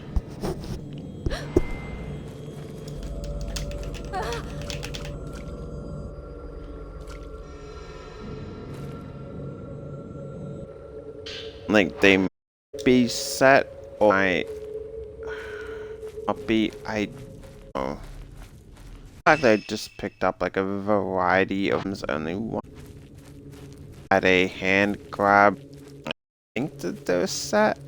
Like, they might be set, or might not be, I don't know. The fact that I just picked up, like, a variety of them, only one had a hand grab. I think that they're set.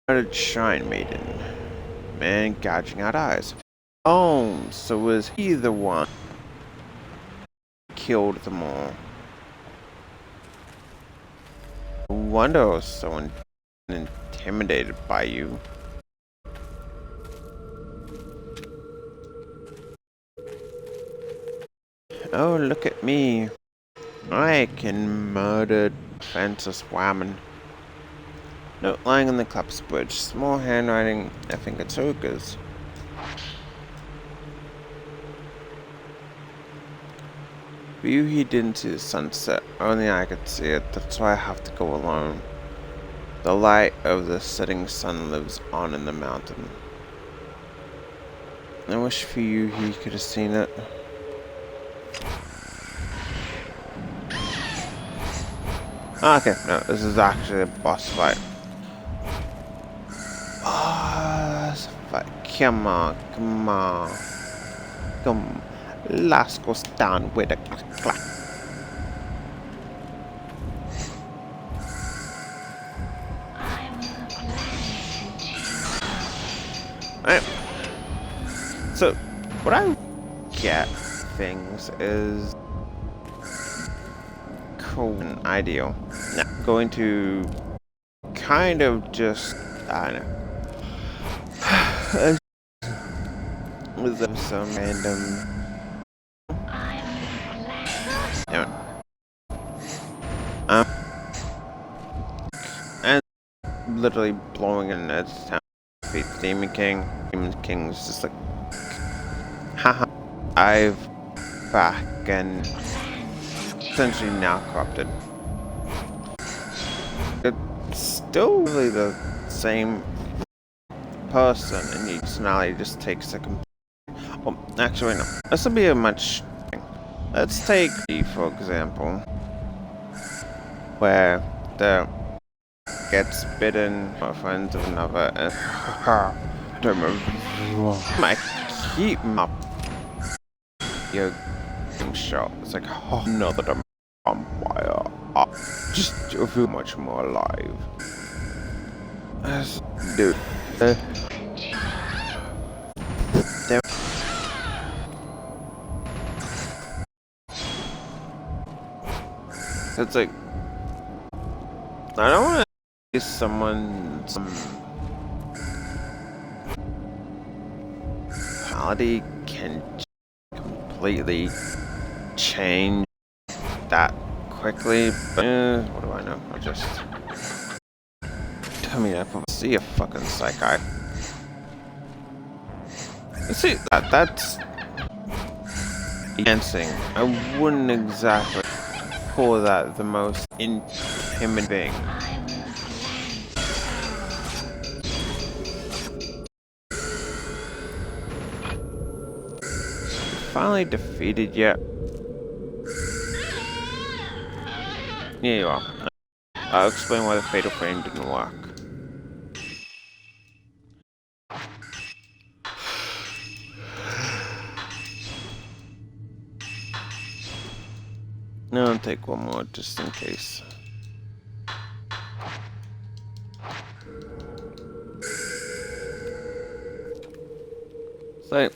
A Shrine Maiden. Man gouging out eyes. Oh, so was he the one who killed them all? No wonder I was so intimidated by you. Oh, look at me. I can murder defenseless women. Note lying on the collapsed bridge. Small handwriting. I think it's Hookers. you, he didn't see the sunset. Only I could see it. That's why I have to go alone. The light of the setting sun lives on in the mountain. I wish for you he could have seen it. Okay, no, this is actually a boss fight. Boss fight. Come on, come on. Come. Last goes down with a clack clack. Alright. So, what I get things is cool and ideal. Now, going to kind of just, I don't know. With some random. And literally blowing in its town. Beat the Demon King. Demon King was just like, haha, I've back and essentially now corrupted. It's still really the same person, and each personality just takes a complete. Well, actually, no. This will be a much. Let's take D for example, where the gets bitten by friends of another, and I keep up your shot. It's like, oh, another vampire. Just feel much more alive. Dude. It's like, I don't want to see someone's personality can completely change that quickly, but what do I know? I just tell me that see a fucking psychi. See that's dancing. I wouldn't exactly call that the most intimidating. Finally defeated yet? Here you are. I'll explain why the fatal frame didn't work. No, I'll take one more just in case. So,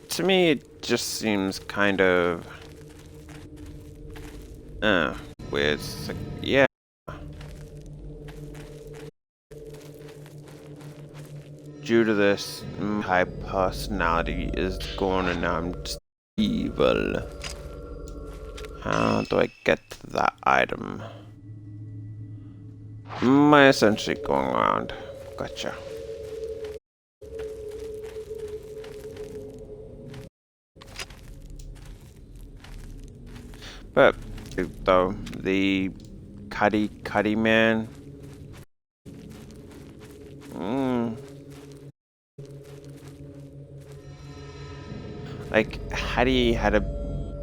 to me, it just seems kind of weird. It's like, yeah. Due to this, my personality is gone and now I'm just evil. How do I get to that item? Am I essentially going around? Gotcha. But, though, the Cuddy man. Like, had he had a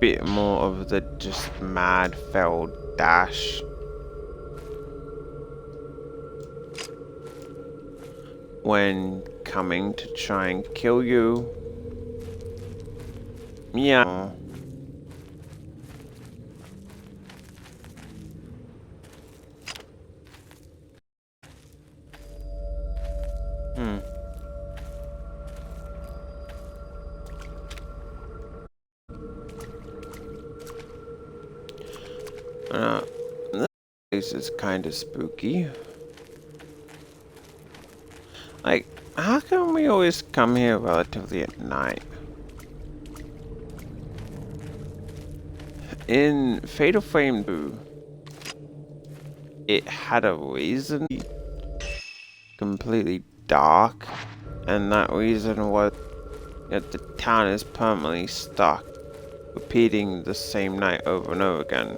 bit more of the just mad feral dash when coming to try and kill you. Yeah. This is kind of spooky. Like, how come we always come here relatively at night? In Fatal Frame 2, it had a reason to be completely dark, and that reason was that the town is permanently stuck repeating the same night over and over again.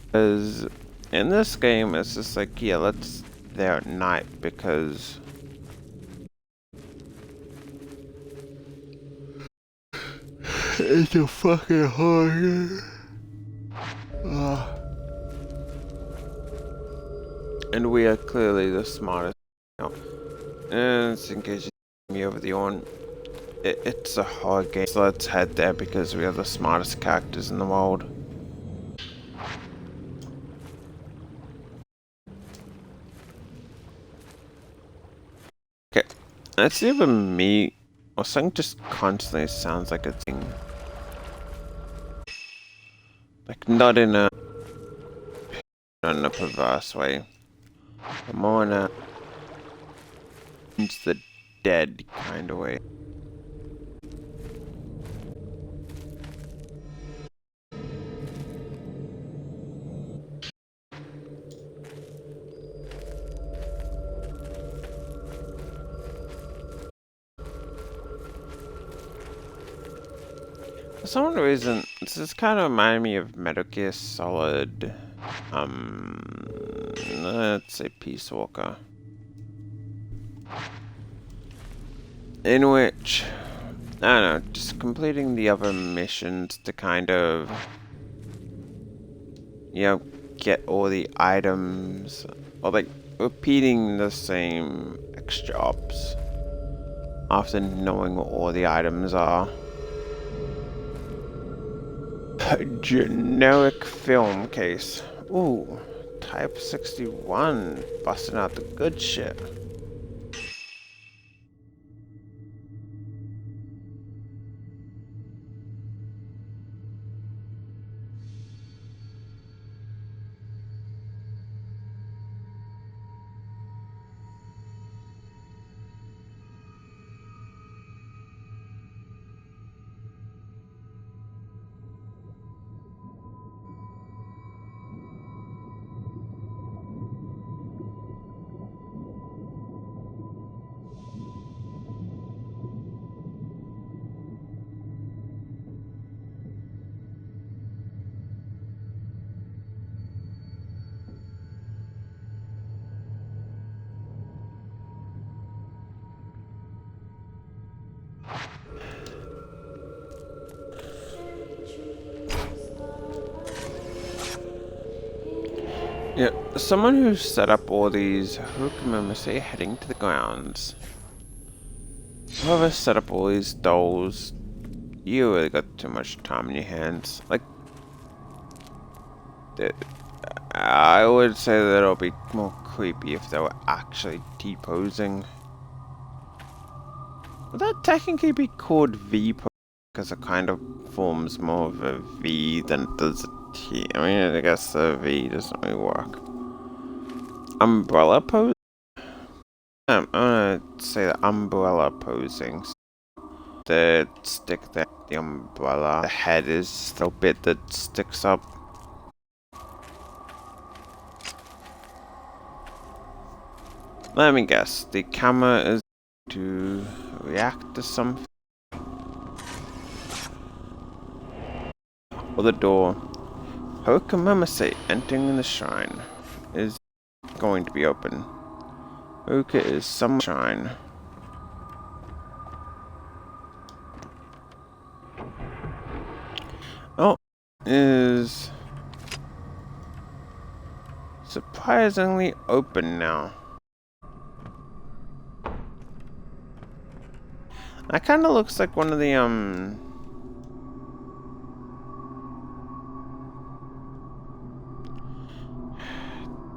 Because in this game, it's just like, yeah, let's there at night because it's a fucking hard. And we are clearly the smartest. And in case you see me over the horn, it's a hard game. So let's head there because we are the smartest characters in the world. Okay, it's either me or something just constantly sounds like a thing. Like not in a perverse way. But more in a it's the dead kind of way. For some reason, this is kind of reminding me of Metal Gear Solid. Let's say Peace Walker. In which, I don't know, just completing the other missions to kind of, you know, get all the items, or like repeating the same extra ops after knowing what all the items are. A generic film case. Ooh, Type 61, busting out the good shit. Yeah, someone who set up all these, who can remember say heading to the grounds. Whoever set up all these dolls, you really got too much time in your hands. Like, I would say that it'll be more creepy if they were actually T-posing. Would that technically be called V-pose? Because it kind of forms more of a V than it does a T. I mean, I guess the V doesn't really work. Umbrella pose? I'm gonna say the umbrella posing. The stick there, the umbrella. The head is the bit that sticks up. Let me guess. The camera is to react to something. Or the door. Hokamamase entering the shrine is going to be open. Hoka is some shrine. Oh, is surprisingly open now. That kind of looks like one of the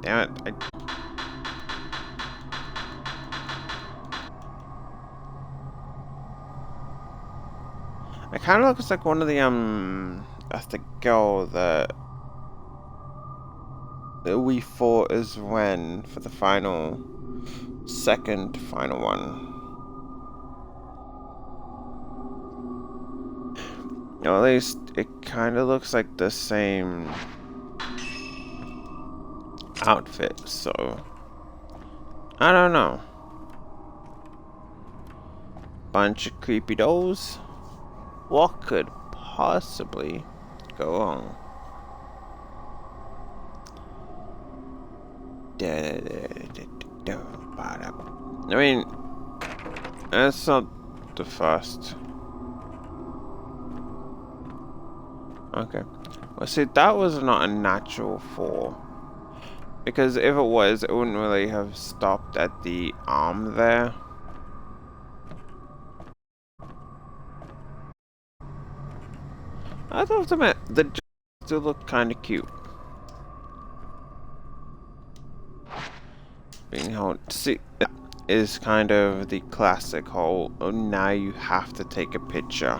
damn it, it kind of looks like one of the that's the girl that we fought as Ren for the second final one. Or at least it kind of looks like the same outfit, so I don't know. bunch of creepy dolls. What could possibly go wrong? I mean, that's not the first. Okay. Well, see, that was not a natural fall. Because if it was, it wouldn't really have stopped at the arm there. I thought the jaw still looked kind of cute. Being how see is kind of the classic whole. Oh, now you have to take a picture.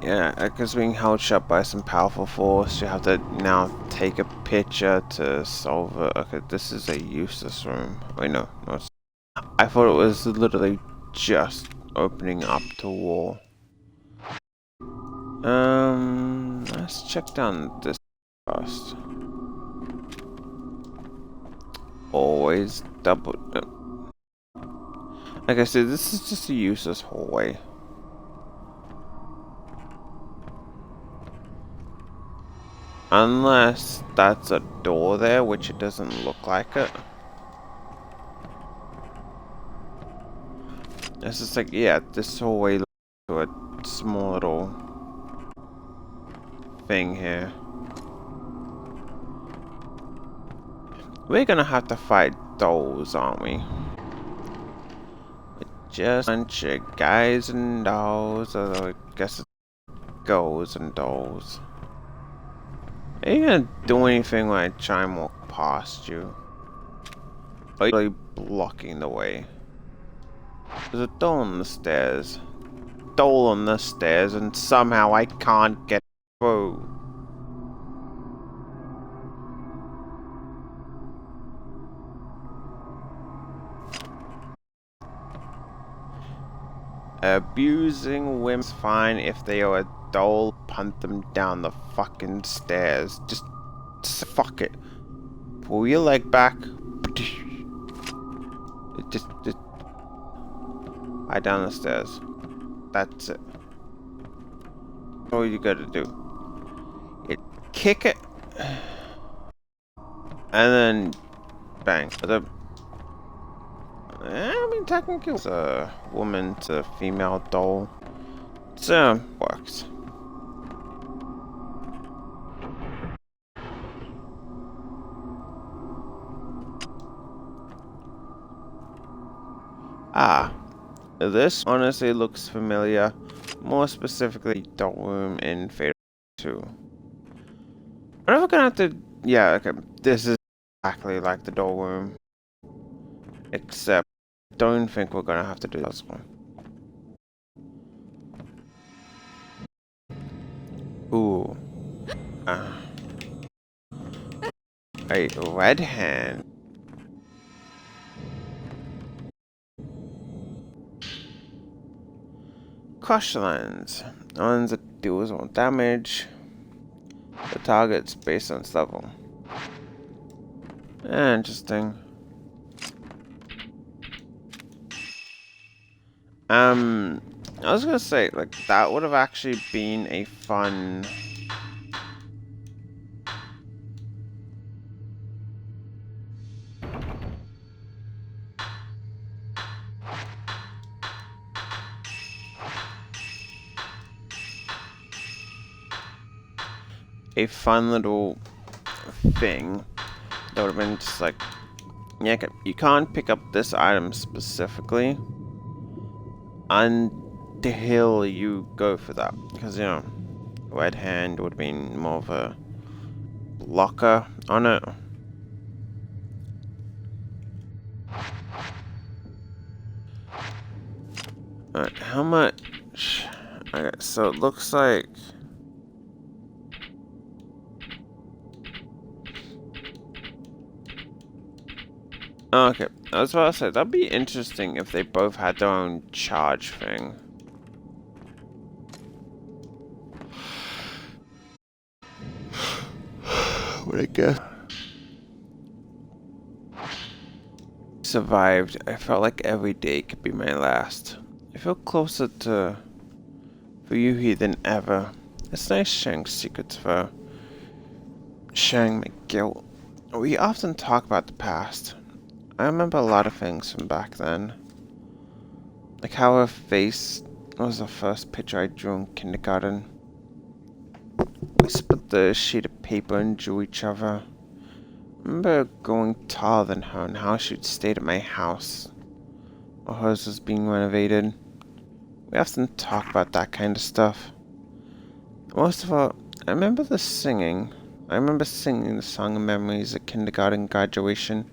Yeah, because being held shut by some powerful force, you have to now take a picture to solve it. Okay, this is a useless room. Wait, no, it's, I thought it was literally just opening up to war. Let's check down this first. Always double. Like I said, this is just a useless hallway. Unless that's a door there, which it doesn't look like it. It's just like, yeah, this hallway leads to a small little thing here. We're gonna have to fight dolls, aren't we? Just a bunch of guys and dolls, although I guess it's girls and dolls. Are you gonna do anything when I try and walk past you? Are you really blocking the way? There's a doll on the stairs. Doll on the stairs, and somehow I can't get through. Abusing women's fine. If they are a doll, punt them down the fucking stairs. Just fuck it. Pull your leg back. Just right down the stairs. That's it. That's all you gotta do. Kick it, and then bang. I mean, technically, it's a woman to female doll. So, works. Ah, this honestly looks familiar. More specifically, doll room in Fatal 2. I'm never gonna have to. Yeah, okay. This is exactly like the doll room, except don't think we're gonna have to do this one. Ooh. A red hand. Crush lens. Lens that deals more damage. The target's based on its level. Interesting. I was gonna say, like, that would have actually been a fun... a fun little thing that would have been just like, yeah, you can't pick up this item specifically until you go for that, because, you know, red hand would have been more of a blocker on it. Alright, how much? Okay, so it looks like... Okay, I was about to say, that'd be interesting if they both had their own charge thing. But I guess survived. I felt like every day could be my last. I feel closer to Ryuhi than ever. It's nice sharing secrets with her, sharing my guilt. We often talk about the past. I remember a lot of things from back then. Like how her face was the first picture I drew in kindergarten. We split the sheet of paper and drew each other. I remember growing taller than her and how she'd stayed at my house while hers was being renovated. We often talk about that kind of stuff. Most of all, I remember singing the song of memories at kindergarten graduation.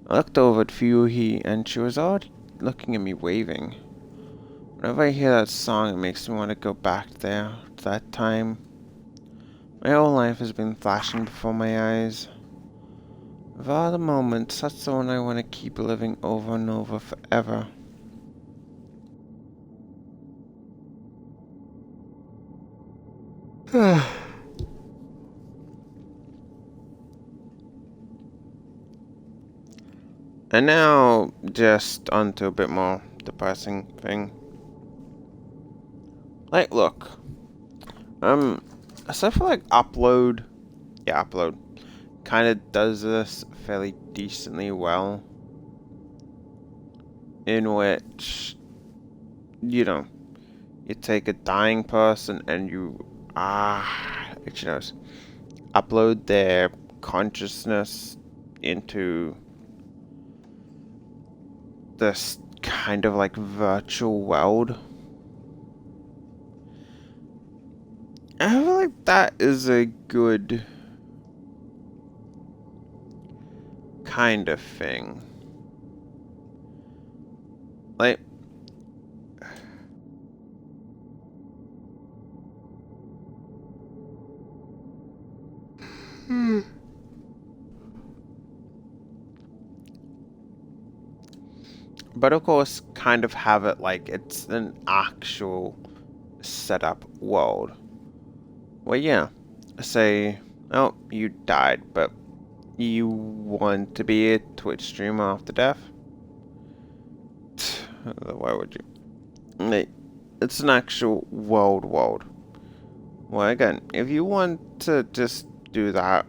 I looked over at Ryuhi and she was already looking at me waving. Whenever I hear that song, it makes me want to go back there, to that time. My whole life has been flashing before my eyes. Of all the moments, that's the one I want to keep living over and over forever. And now, just onto a bit more depressing thing. Like, look. So I feel like Upload kind of does this fairly decently well. In which, you know, you take a dying person and you, upload their consciousness into this kind of like virtual world. I feel like that is a good kind of thing. Like, but of course, kind of have it like it's an actual setup world. Well, yeah, say, oh, you died, but you want to be a Twitch streamer after death? Why would you? It's an actual world. Well, again, if you want to just do that,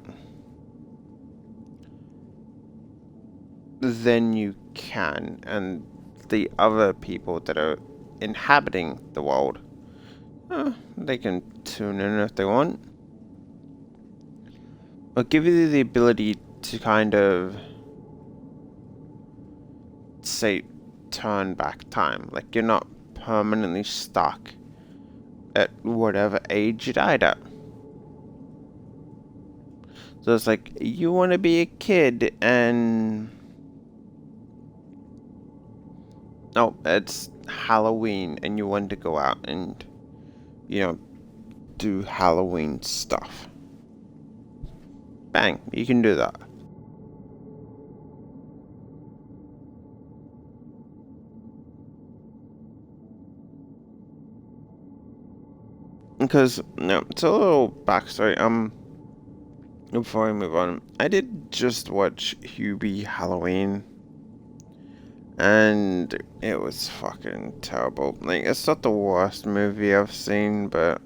then you can, and the other people that are inhabiting the world, they can tune in if they want. Or give you the ability to kind of, say, turn back time. Like, you're not permanently stuck at whatever age you died at. So it's like, you want to be a kid and... Oh, it's Halloween and you want to go out and, do Halloween stuff. Bang, you can do that. Because, it's a little backstory, before I move on, I did just watch Hubie Halloween, and it was fucking terrible. Like, it's not the worst movie I've seen, but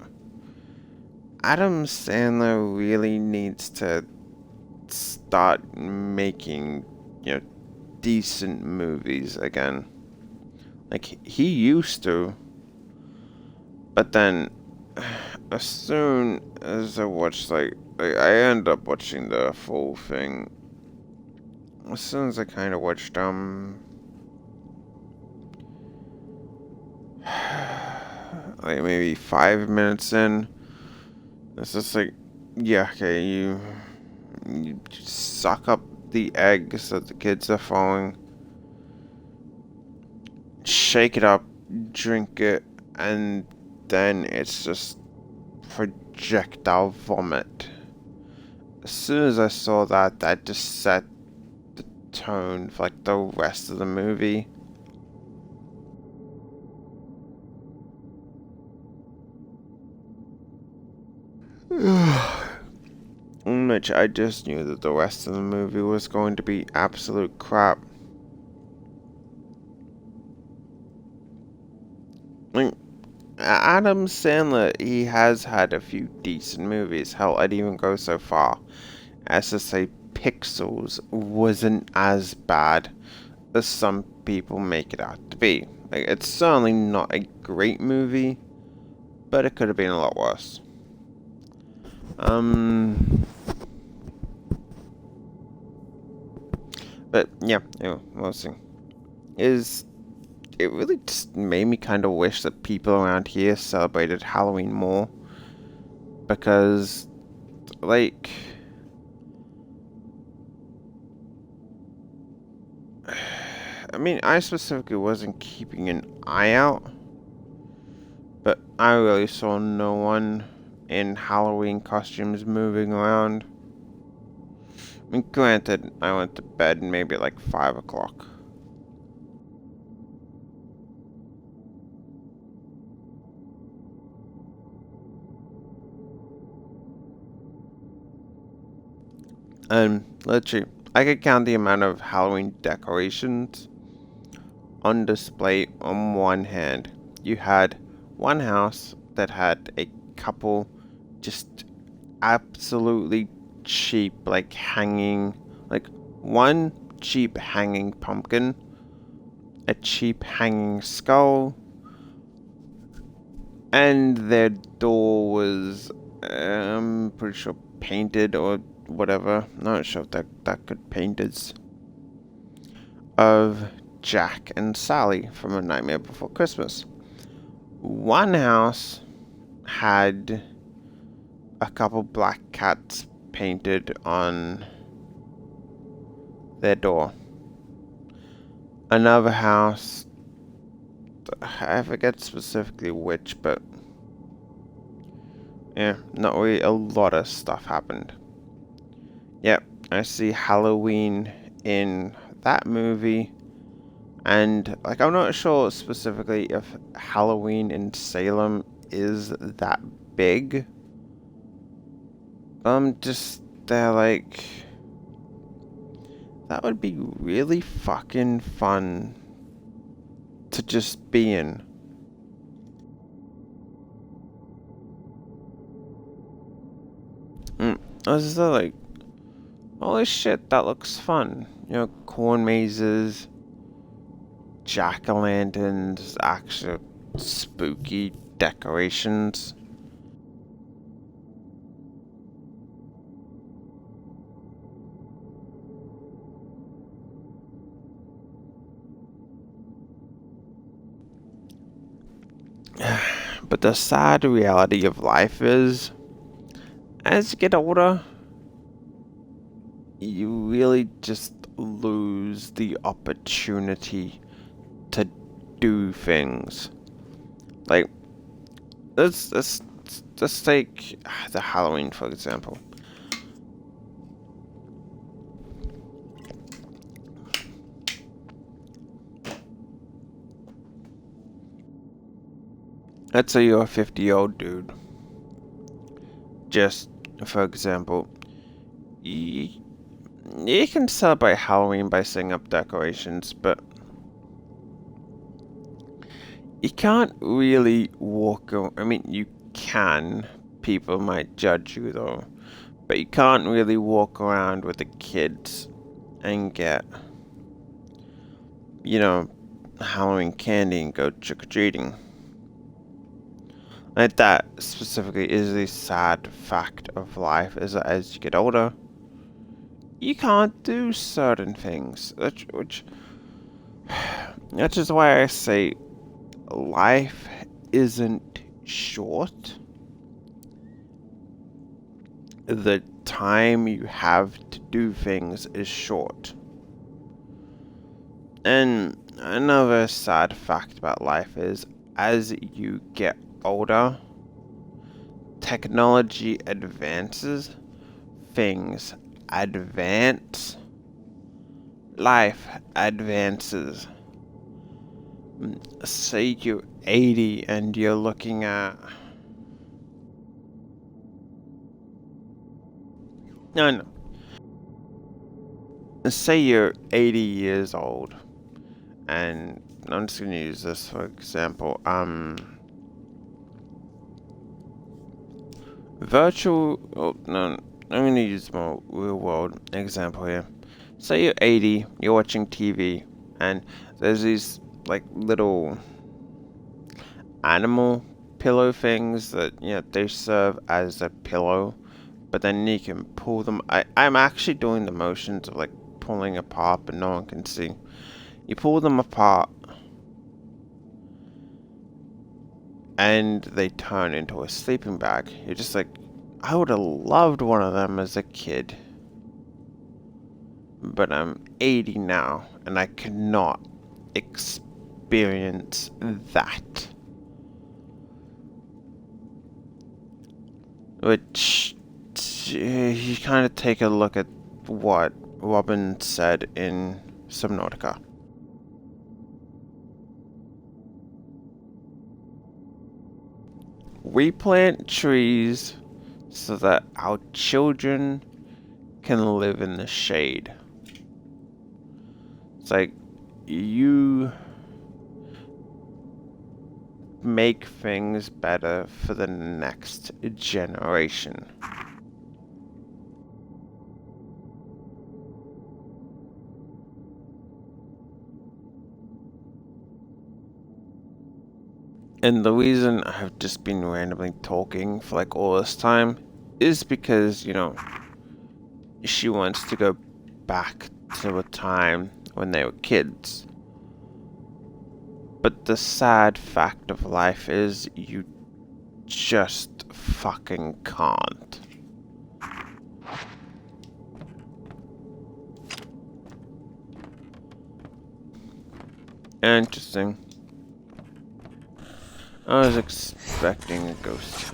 Adam Sandler really needs to start making, decent movies again. Like, he used to, but then as soon as I watched, I ended up watching the full thing. As soon as I kind of watched, like maybe 5 minutes in, it's just like, yeah, okay, you suck up the eggs that the kids are throwing, shake it up, drink it, and then it's just projectile vomit. As soon as I saw that, that just set the tone for like the rest of the movie. much I just knew that the rest of the movie was going to be absolute crap. Like, Adam Sandler, he has had a few decent movies. Hell, I'd even go so far as to say Pixels wasn't as bad as some people make it out to be. Like, it's certainly not a great movie, but it could have been a lot worse. But yeah, anyway, we'll see. It really just made me kind of wish that people around here celebrated Halloween more, because, like, I mean, I specifically wasn't keeping an eye out, but I really saw no one in Halloween costumes moving around. I mean, granted, I went to bed maybe at like 5 o'clock. And literally, I could count the amount of Halloween decorations on display on one hand. You had one house that had a couple just absolutely cheap, like hanging, like one cheap hanging pumpkin, a cheap hanging skull, and their door was, I'm pretty sure painted or whatever. Not sure if that could painted. Of Jack and Sally from A Nightmare Before Christmas. One house had a couple black cats painted on their door. Another house, I forget specifically which, but yeah, not really a lot of stuff happened. Yep, I see Halloween in that movie, and like I'm not sure specifically if Halloween in Salem is that big. Just they're like, that would be really fucking fun to just be in. I was just like, holy shit, that looks fun. You know, corn mazes, jack-o'-lanterns, actual spooky decorations. But the sad reality of life is, as you get older, you really just lose the opportunity to do things. Like, let's take the Halloween, for example. Let's say you're a 50-year-old dude. Just, for example, you can celebrate Halloween by setting up decorations, but you can't really walk around. I mean, you can. People might judge you, though. But you can't really walk around with the kids and get, you know, Halloween candy and go trick-or-treating. Like, that specifically is the sad fact of life, is that as you get older, you can't do certain things. Which is why I say life isn't short. The time you have to do things is short. And another sad fact about life is, as you get older, technology advances, things advance, life advances. Say you're 80 and you're looking at No. Say you're 80 years old, and I'm just gonna use this for example. Virtual. Oh no, I'm gonna use a more real world example here. Say you're 80, you're watching TV, and there's these like little animal pillow things that they serve as a pillow, but then you can pull them. I'm actually doing the motions of like pulling apart, but no one can see. You pull them apart, and they turn into a sleeping bag. You're just like, I would have loved one of them as a kid, but I'm 80 now, and I cannot experience that. Which, you kind of take a look at what Robin said in Subnautica. We plant trees so that our children can live in the shade. It's like you make things better for the next generation. And the reason I've just been randomly talking for like all this time is because, she wants to go back to a time when they were kids. But the sad fact of life is you just fucking can't. Interesting. I was expecting a ghost.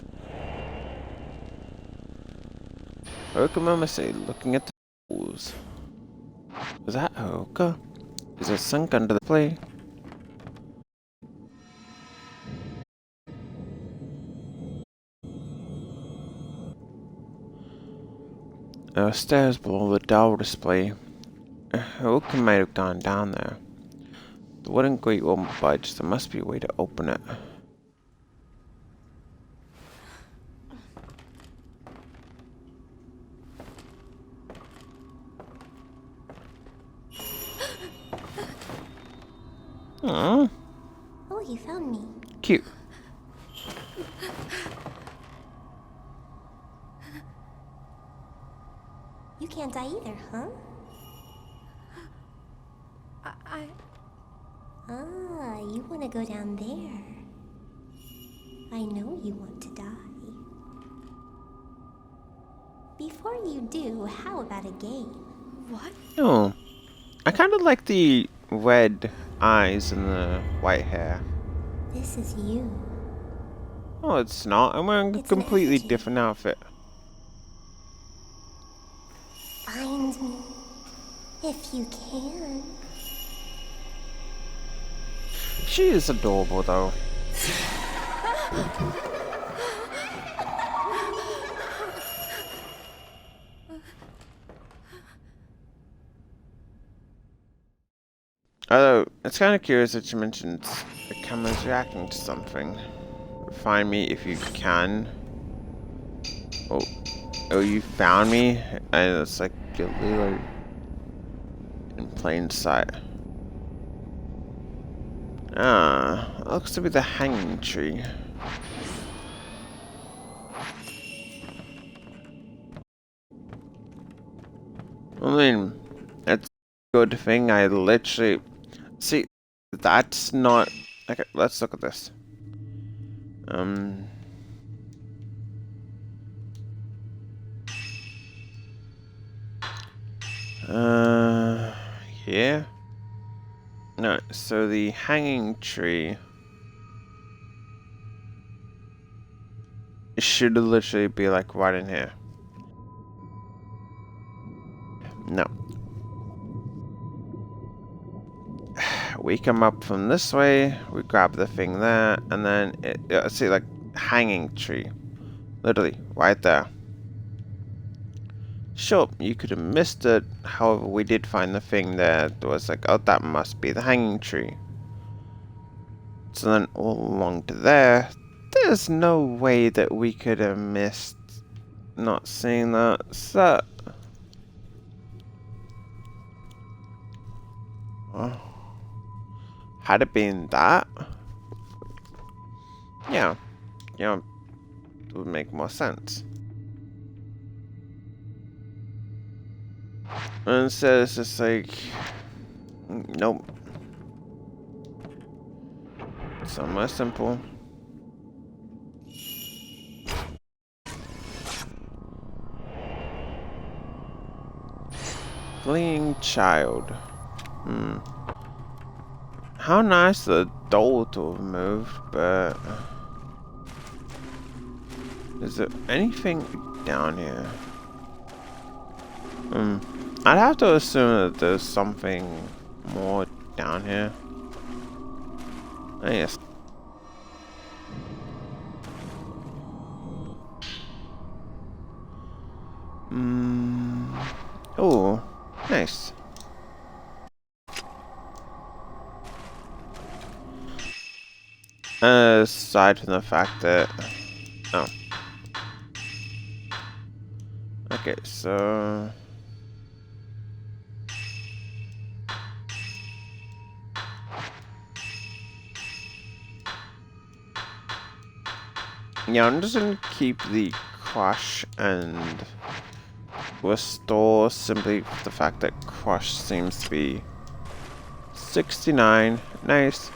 I remember say looking at the pools. Was that Haruka? Is it sunk under the play? There are stairs below the doll display. Haruka might have gone down there. The wooden grate won't budge. There must be a way to open it. Aww. Oh, you found me. Cute. You can't die either, huh? Ah, you want to go down there. I know you want to die. Before you do, how about a game? What? Oh. I kind of like the red eyes and the white hair. This is you. Oh, it's not. I'm wearing a It's an completely effigy. different outfit. Find me. If you can. She is adorable, though. Although, it's kind of curious that you mentioned the camera's reacting to something. Find me if you can. Oh, you found me? And it's like, you're literally in plain sight. Ah, looks to be the hanging tree. I mean, it's a good thing I literally... See, that's not... Okay, let's look at this. Yeah. No, so the hanging tree should literally be like right in here. No. We come up from this way, we grab the thing there, and then see, like, hanging tree. Literally, right there. Sure, you could have missed it. However, we did find the thing there. It was like, oh, that must be the hanging tree. So then all along to there, there's no way that we could have missed not seeing that. So, had it been that, yeah, it would make more sense. And instead it's just like, nope. Somewhere simple. Fleeing child. How nice the doll to have moved, but is there anything down here? I'd have to assume that there's something more down here. Oh, yes. Oh, nice. Aside from the fact that... Oh. Okay, so... Yeah, I'm just gonna keep the crush and restore simply for the fact that crush seems to be 69. Nice.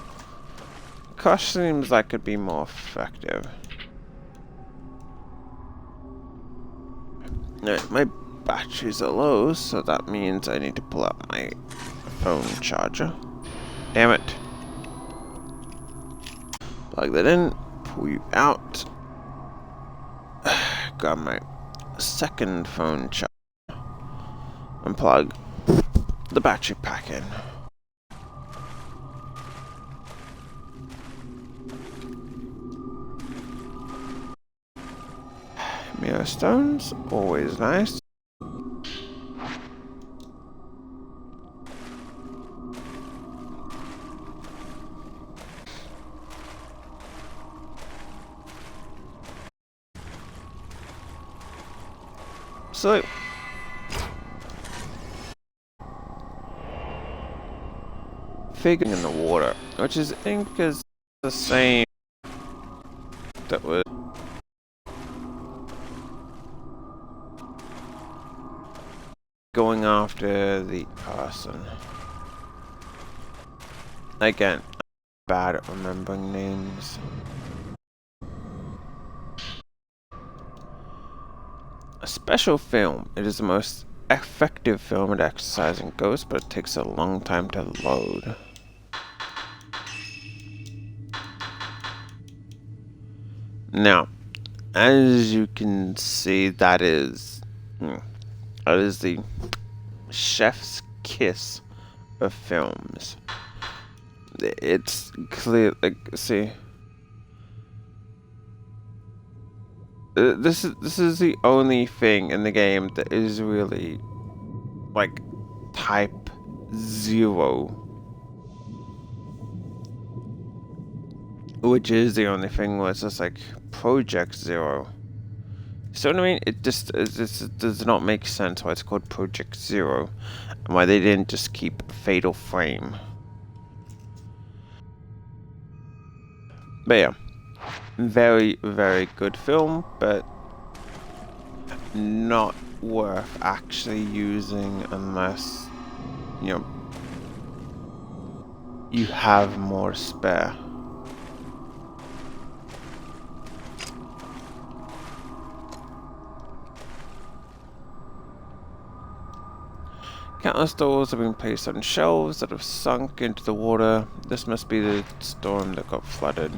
Crush seems like it'd be more effective. Alright, my batteries are low, so that means I need to pull out my phone charger. Damn it. Plug that in, pull you out. Grab my second phone charger. And plug the battery pack in. Mirror stones, always nice. So figuring in the water, which is I think is the same that was going after the person. Again, I'm bad at remembering names. A special film. It is the most effective film at exercising ghosts, but it takes a long time to load. Now, as you can see, that is the chef's kiss of films. It's clear, like, see. This is the only thing in the game that is really like type 0, which is the only thing where it's just like Project Zero. So what I mean, it just does not make sense why it's called Project Zero and why they didn't just keep Fatal Frame. But yeah. Very, very good film, but not worth actually using unless, you know, you have more spare. Countless dolls have been placed on shelves that have sunk into the water. This must be the storm that got flooded.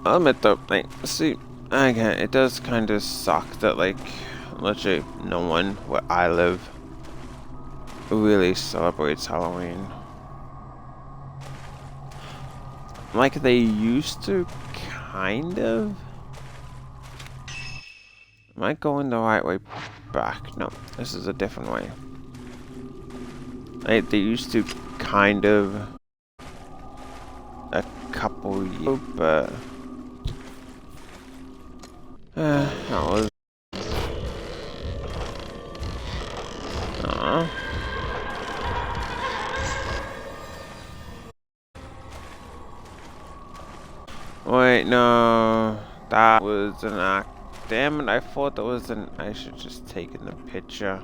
I'll admit though, like, see, again, it does kind of suck that, like, literally no one where I live really celebrates Halloween. Like they used to, kind of. Am I going the right way back? No, this is a different way. Like they used to, kind of, a couple years, but that was. Wait, no, that was an act. Damn it, I thought that was an. I should just taken the picture.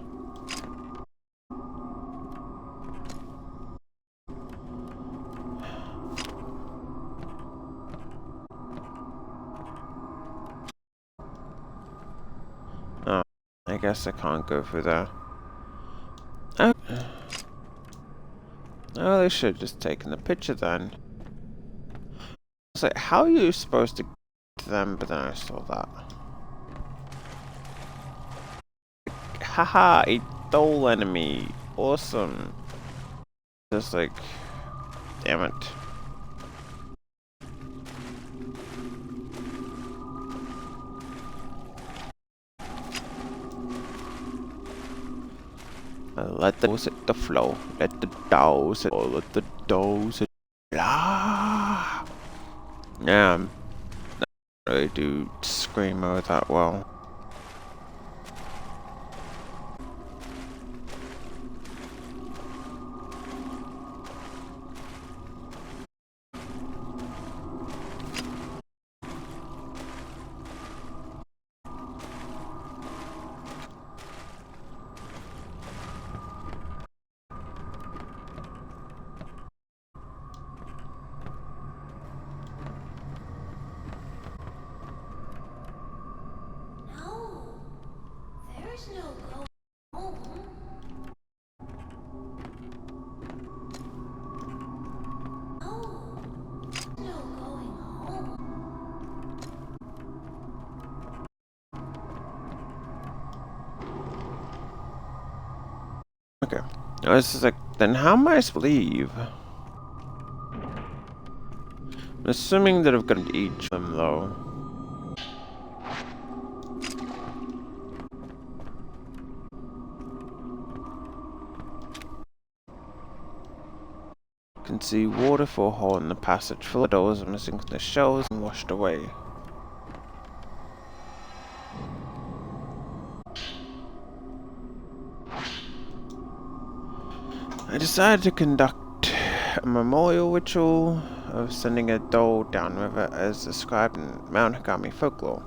Oh, I guess I can't go through there. Oh, oh, they should have just taken the picture then. It's like, how are you supposed to get to them? But then I saw that. Haha, a dull enemy. Awesome. Just like, damn it. Let the doors hit the flow. Let the doors hit. Oh, let the doors hit. Ah! Yeah, I really do Screamo that well. No, there's no going home. No, no going home. Okay. I was just like, then how am I supposed to leave? I'm assuming that I've got to each of them though. You can see water for a hole in the passage. Full of doors are missing the shells and washed away. I decided to conduct a memorial ritual of sending a doll downriver as described in Mount Hagami folklore.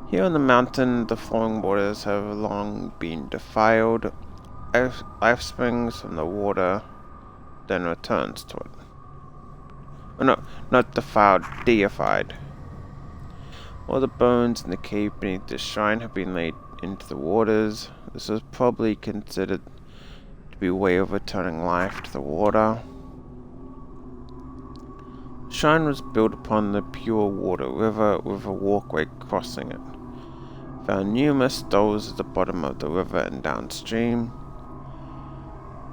Here on the mountain, the flowing waters have long been defiled. Life springs from the water, then returns to it. Oh, no, not defiled, deified. All the bones in the cave beneath the shrine have been laid into the waters. This was probably considered to be a way of returning life to the water. The shrine was built upon the pure water river with a walkway crossing it. Found numerous dolls at the bottom of the river and downstream.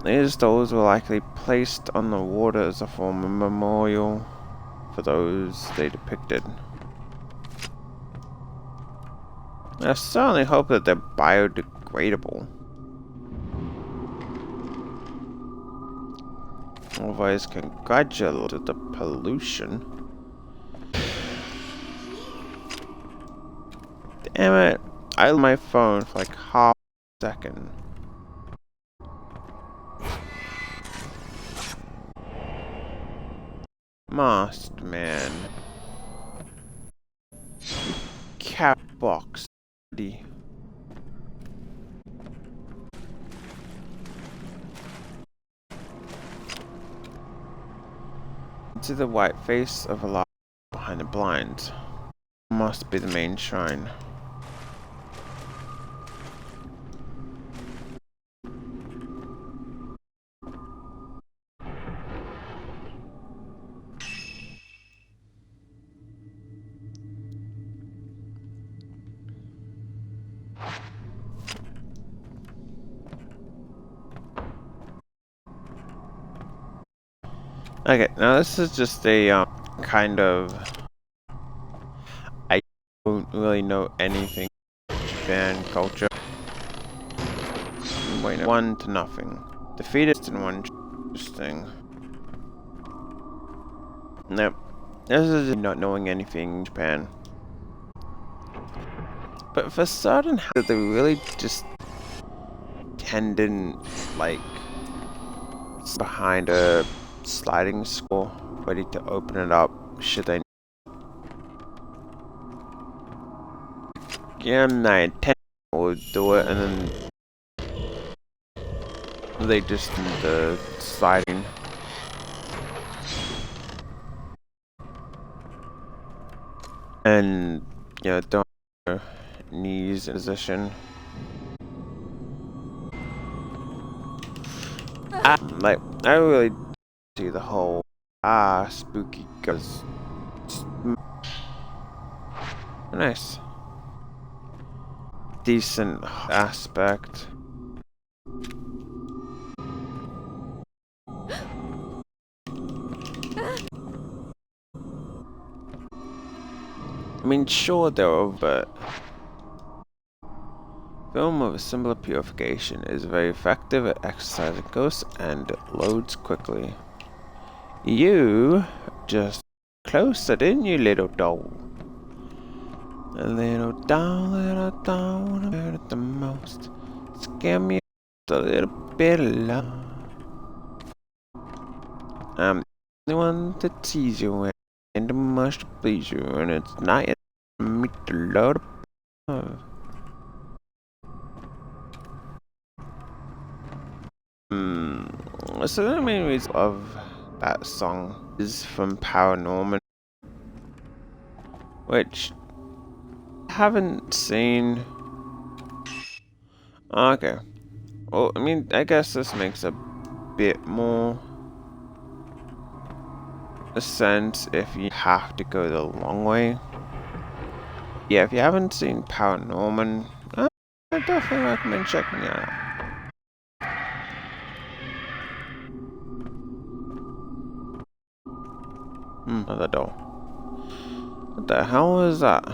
These dolls were likely placed on the water as a form of memorial for those they depicted. I certainly hope that they're biodegradable. Otherwise, congratulate the pollution. Damn it! I held my phone for like half a second. Masked man. Cat box. To the white face of a large behind the blinds. Must be the main shrine. Okay, now this is just a kind of. I don't really know anything Japan culture. Wait, 1-0. Defeated in one. Interesting. Nope. This is not knowing anything in Japan. But for certain, they really just tended like behind a sliding score, ready to open it up should they. Yeah, 9-10 would do it, and then they just do the sliding. And you know, don't have your knees in position. Like I really see the whole spooky goes nice, decent aspect. I mean, sure though, but film of a similar purification is very effective at exercising ghosts and loads quickly. You just closer, didn't you, little doll? A little doll, wanna hurt it the most. Scare me a little bit of love. I'm the one to tease you and the much to please you, and it's not yet me to load of. So the main reason of that song is from Paranorman, which I haven't seen. Okay. Well, I mean, I guess this makes a bit more sense if you have to go the long way. Yeah, if you haven't seen Paranorman, I definitely recommend checking it out. Another door. What the hell is that?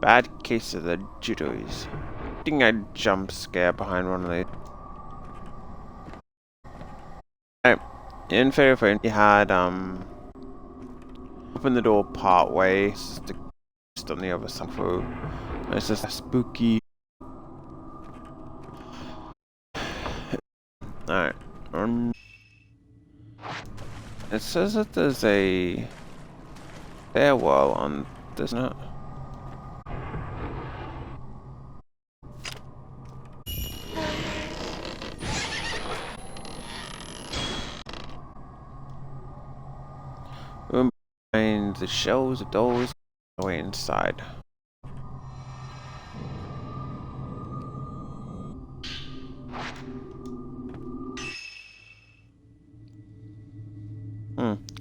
Bad case of the jitteries. I think I jump scare behind one of these. Alright, in Fairy Frame, you had open the door part way. It's just on the other side. It's just spooky. Alright. It says that there's a stairwell on this note. Room behind the shelves, the doors, way inside.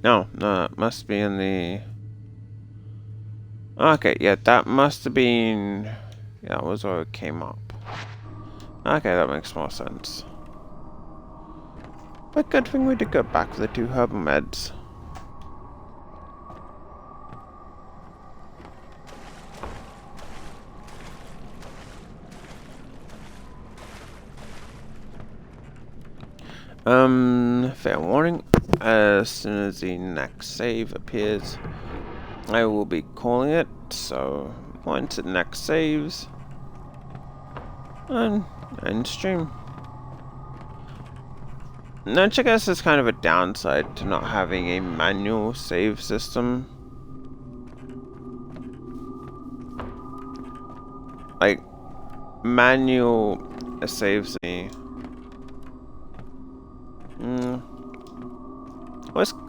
No, that must be in the... Okay, yeah, that must have been... Yeah, that was where it came up. Okay, that makes more sense. But good thing we did go back for the 2 herbal meds. Fair warning, as soon as the next save appears, I will be calling it, so once it next saves, and end stream. Now, I guess it's kind of a downside to not having a manual save system. Like, manual saves me.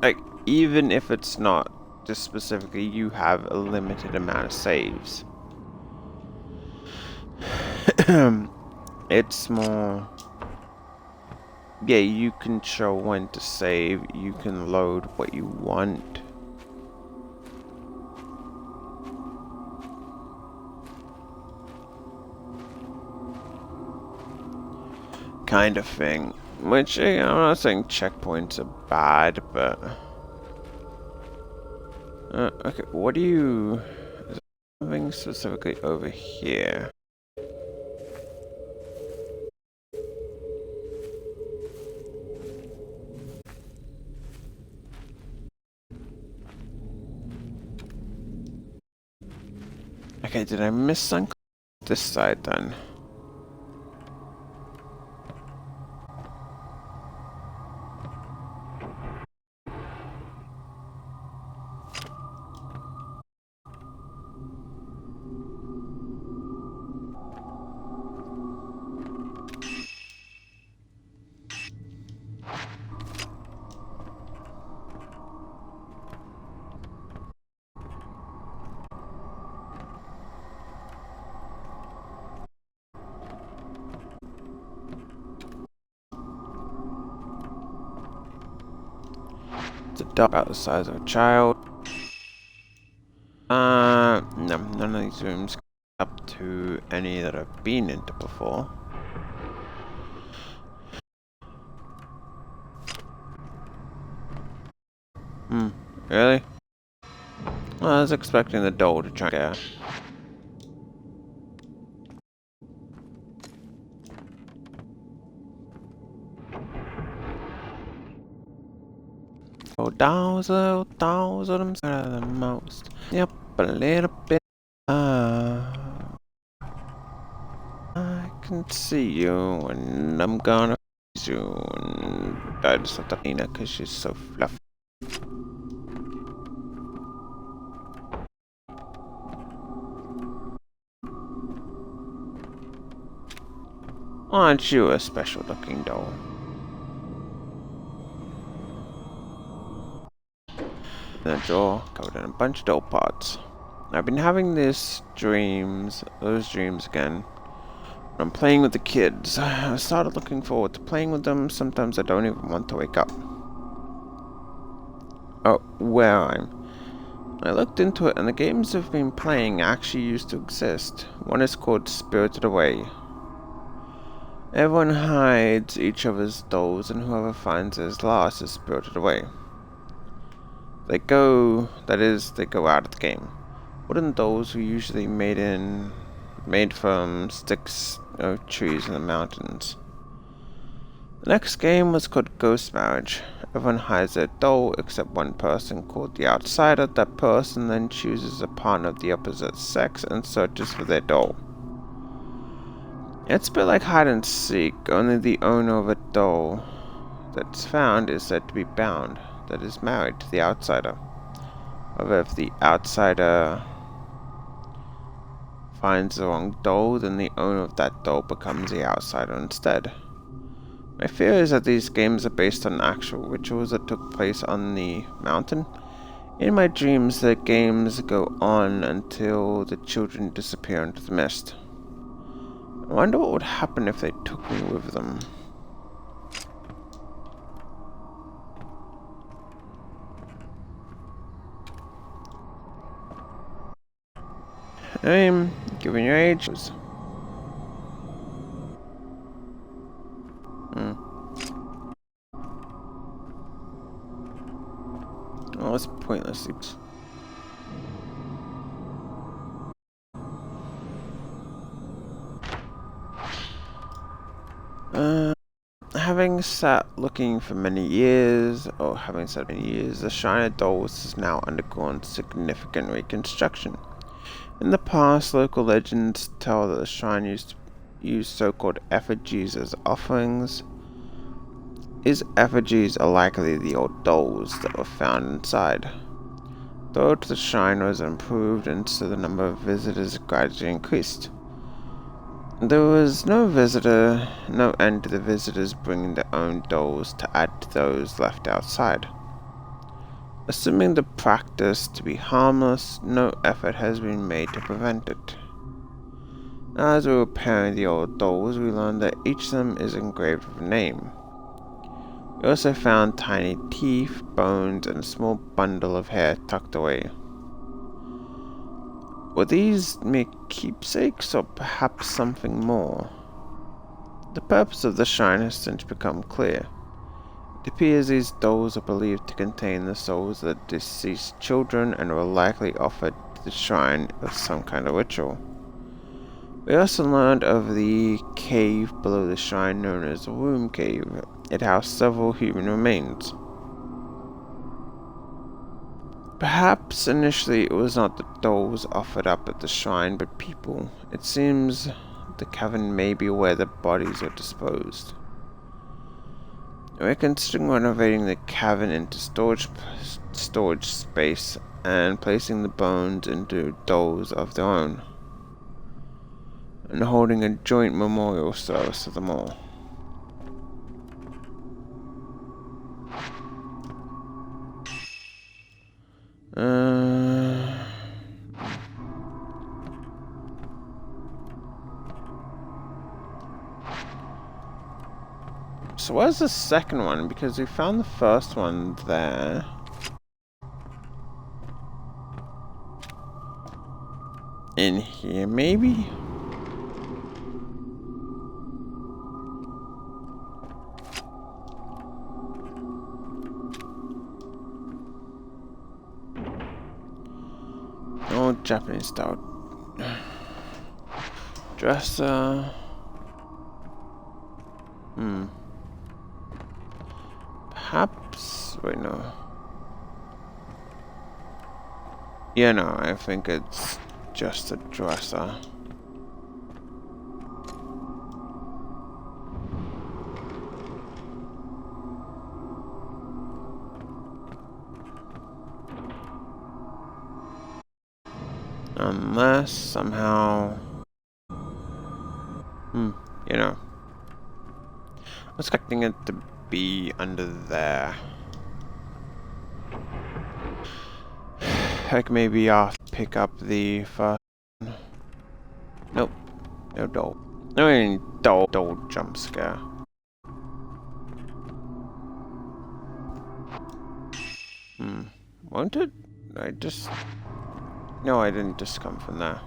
Like, even if it's not just specifically, you have a limited amount of saves. It's more... Yeah, you can show when to save, you can load what you want. Kind of thing. Which, I'm not saying checkpoints are bad, but... okay, what do you... Is there something specifically over here? Okay, did I miss something? This side then. It's a dog about the size of a child. No, none of these rooms up to any that I've been into before. Really? Well, I was expecting the doll to try to... Oh, dolls are them the most. Yep, a little bit. I can see you, and I'm gonna freeze you. And I just have to clean her because she's so fluffy. Aren't you a special looking doll? The jaw covered in a bunch of doll parts. I've been having those dreams again. When I'm playing with the kids, I started looking forward to playing with them. Sometimes I don't even want to wake up. Oh, where I looked into it, and the games I've been playing actually used to exist. One is called Spirited Away. Everyone hides each other's dolls, and whoever finds theirs last is spirited away. They go out of the game. Wooden dolls were usually made from sticks of trees in the mountains. The next game was called Ghost Marriage. Everyone hides their doll except one person called the Outsider. That person then chooses a partner of the opposite sex and searches for their doll. It's a bit like hide and seek, only the owner of a doll that's found is said to be bound, that is married to the outsider. However, if the outsider finds the wrong doll, then the owner of that doll becomes the outsider instead. My fear is that these games are based on actual rituals that took place on the mountain. In my dreams, the games go on until the children disappear into the mist. I wonder what would happen if they took me with them. Given your age. Oh, it's pointless. Having sat looking for many years, the Shrine of Dolls has now undergone significant reconstruction. In the past, local legends tell that the shrine used to use so-called effigies as offerings. These effigies are likely the old dolls that were found inside. Though the shrine was improved, and so the number of visitors gradually increased. There was no end to the visitors bringing their own dolls to add to those left outside. Assuming the practice to be harmless, no effort has been made to prevent it. As we were repairing the old dolls, we learned that each of them is engraved with a name. We also found tiny teeth, bones, and a small bundle of hair tucked away. Were these mere keepsakes, or perhaps something more? The purpose of the shrine has since become clear. It appears these dolls are believed to contain the souls of deceased children and were likely offered to the shrine as some kind of ritual. We also learned of the cave below the shrine known as the Womb Cave. It housed several human remains. Perhaps initially it was not the dolls offered up at the shrine, but people. It seems the cavern may be where the bodies are disposed. We're considering renovating the cavern into storage space and placing the bones into dolls of their own, and holding a joint memorial service of them all. So where's the second one? Because we found the first one there. In here, maybe? Oh, Japanese style dresser. Perhaps. Wait, no. Yeah, no, I think it's just a dresser. Unless somehow... you know. I was expecting it to be under there. Like maybe I'll pick up the first one. Nope. No doll. No, I mean doll jump scare. Won't it? I just... No, I didn't just come from there.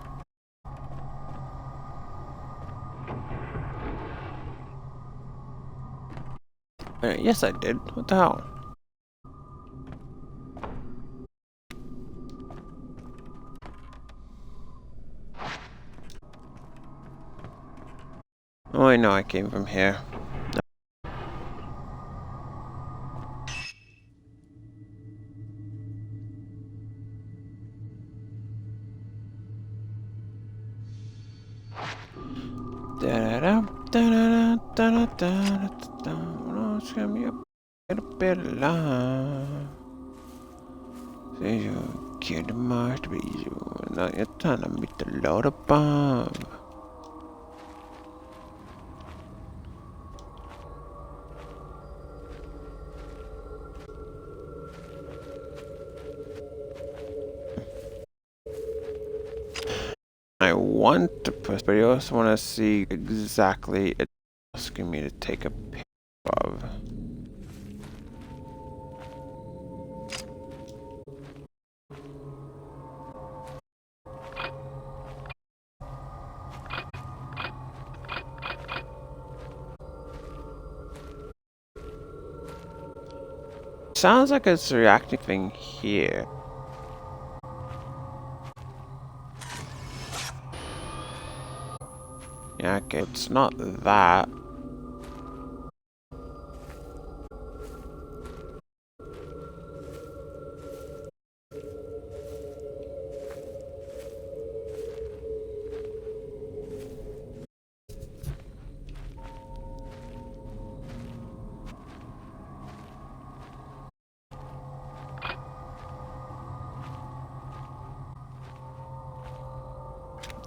Yes, I did. What the hell? Oh, I know I came from here. It's gonna be a better life. Say you kid must be you, not your time to meet the Lord above. I want to push, but I also want to see exactly it's asking me to take a picture of. Sounds like it's reacting thing here. Yeah, okay, it's not that.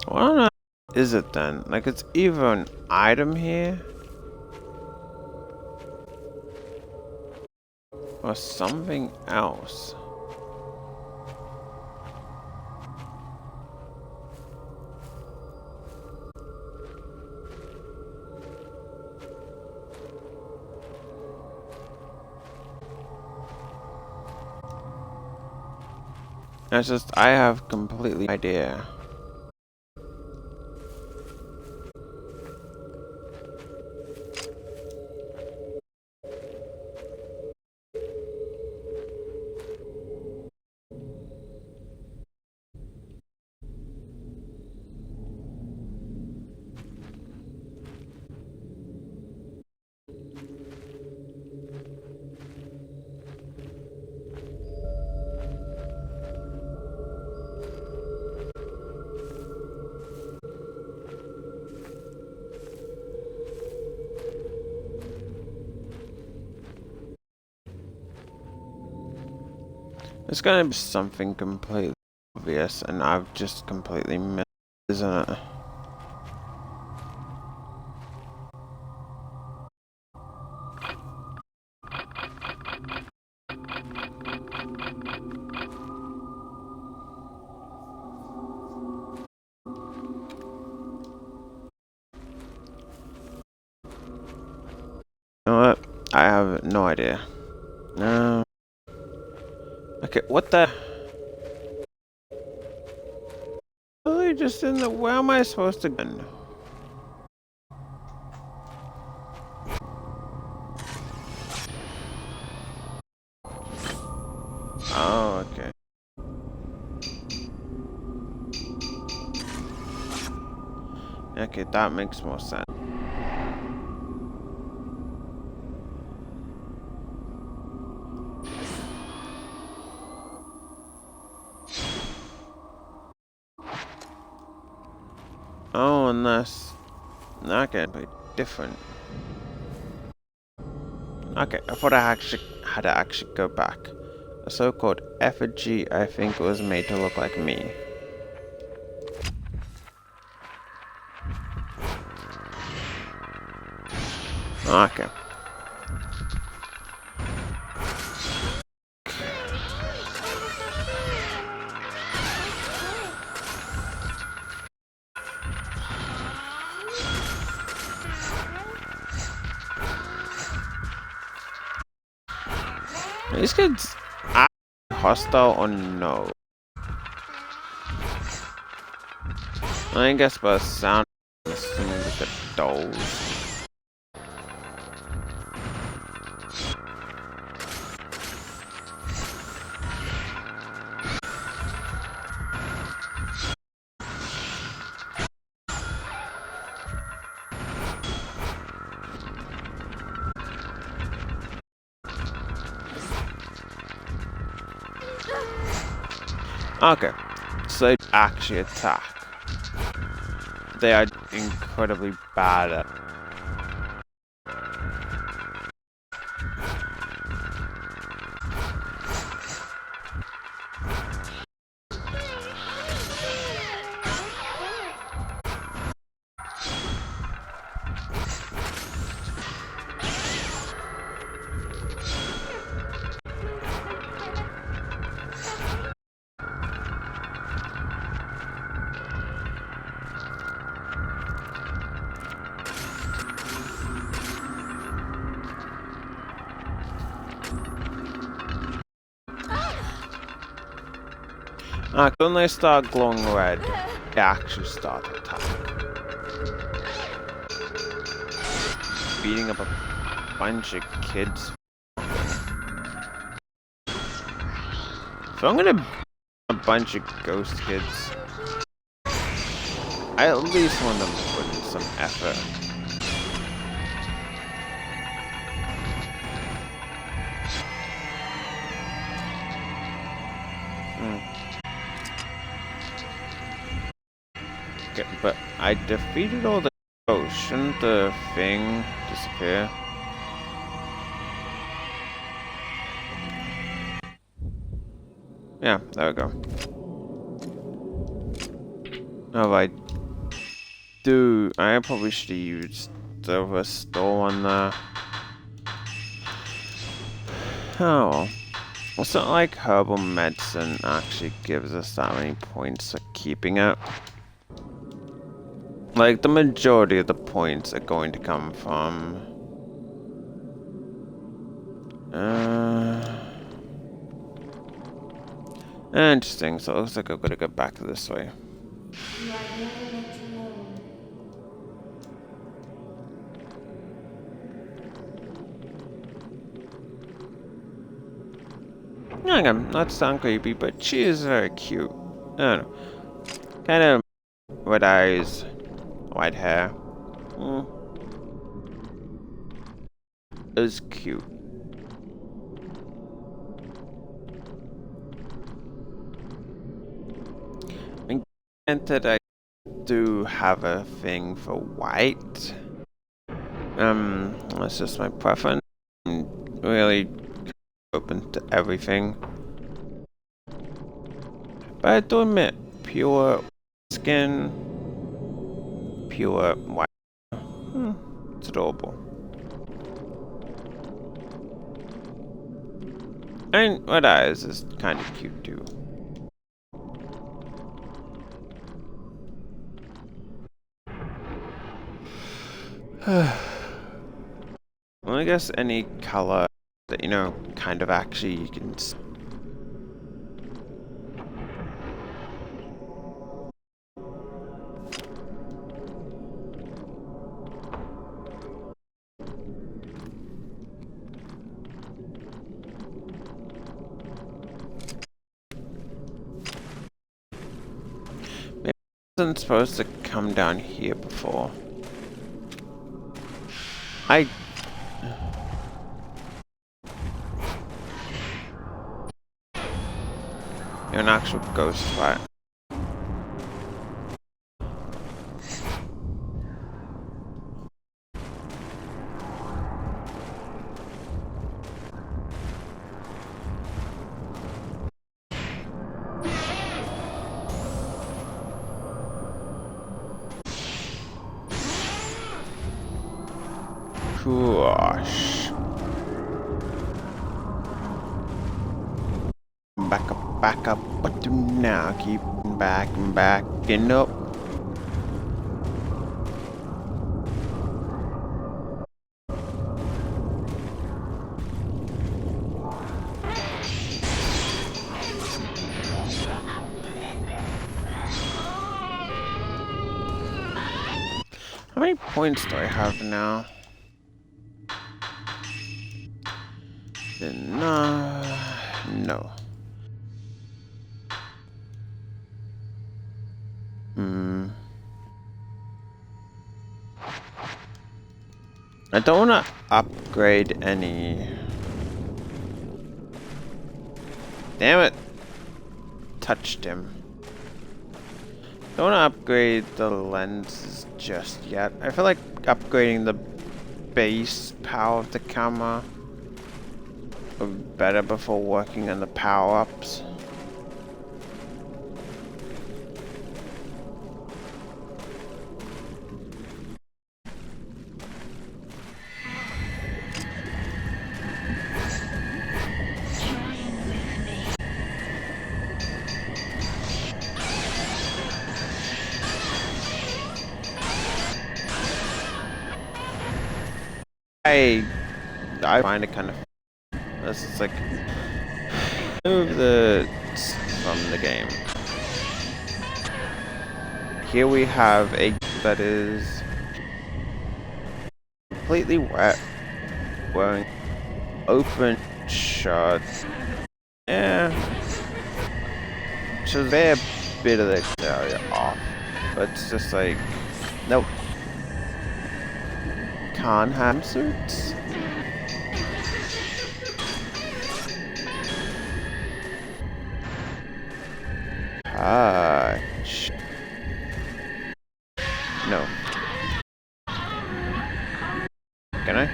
What on earth is it then? Like, it's either an item here or something else. It's just, I have completely no idea. It's gonna be something completely obvious, and I've just completely missed, isn't it? You know what? I have no idea. No. Okay, what the? Really just in the. Where am I supposed to go? Oh, okay. Okay, that makes more sense. Oh, unless that can be different. Okay, I thought I actually had to actually go back. A so-called effigy, I think, was made to look like me. Okay. These kids are hostile or no? I guess by the sound of some of the dolls. Okay, so they actually attack. They are incredibly bad at. When they start glowing red, they actually start attacking. Beating up a bunch of kids. So I'm gonna a bunch of ghost kids. I at least want them to put in some effort. Okay, but I defeated all the ghosts. Shouldn't the thing disappear? Yeah, there we go. Oh, I probably should have used the restore one there. Oh well. It's not like herbal medicine actually gives us that many points for keeping it. Like, the majority of the points are going to come from... Interesting, so it looks like I've got to go back this way. You are very much alone. Hang on, not sound creepy, but she is very cute. I don't know. Kind of red eyes, white hair. It was cute. And that I do have a thing for white. That's just my preference. I'm really open to everything. But I do admit, pure skin, pure white. It's adorable. And Red Eyes is kind of cute too. Well, I guess any color that, you know, kind of actually you can maybe I wasn't supposed to come down here before. You're an actual ghost fight. Gosh. Back up, what do now? Keep backing up. How many points do I have now? No. I don't want to upgrade any. Damn it. Touched him. Don't want to upgrade the lenses just yet. I feel like upgrading the base power of the camera would be better before working on the power-ups. I find it kind of. This is like move from the game. Here we have a that is completely wet, wearing open shirts. Yeah, so they're a bit of the exterior off, but it's just like nope. Can't have suits. Touch. No. Can I?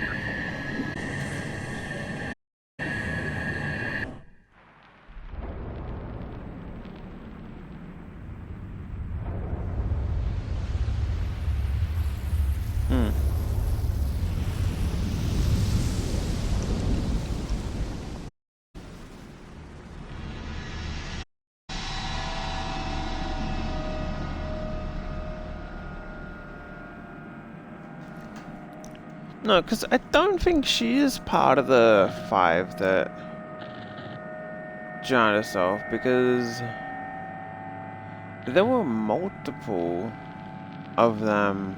No, because I don't think she is part of the 5 that joined herself, because there were multiple of them.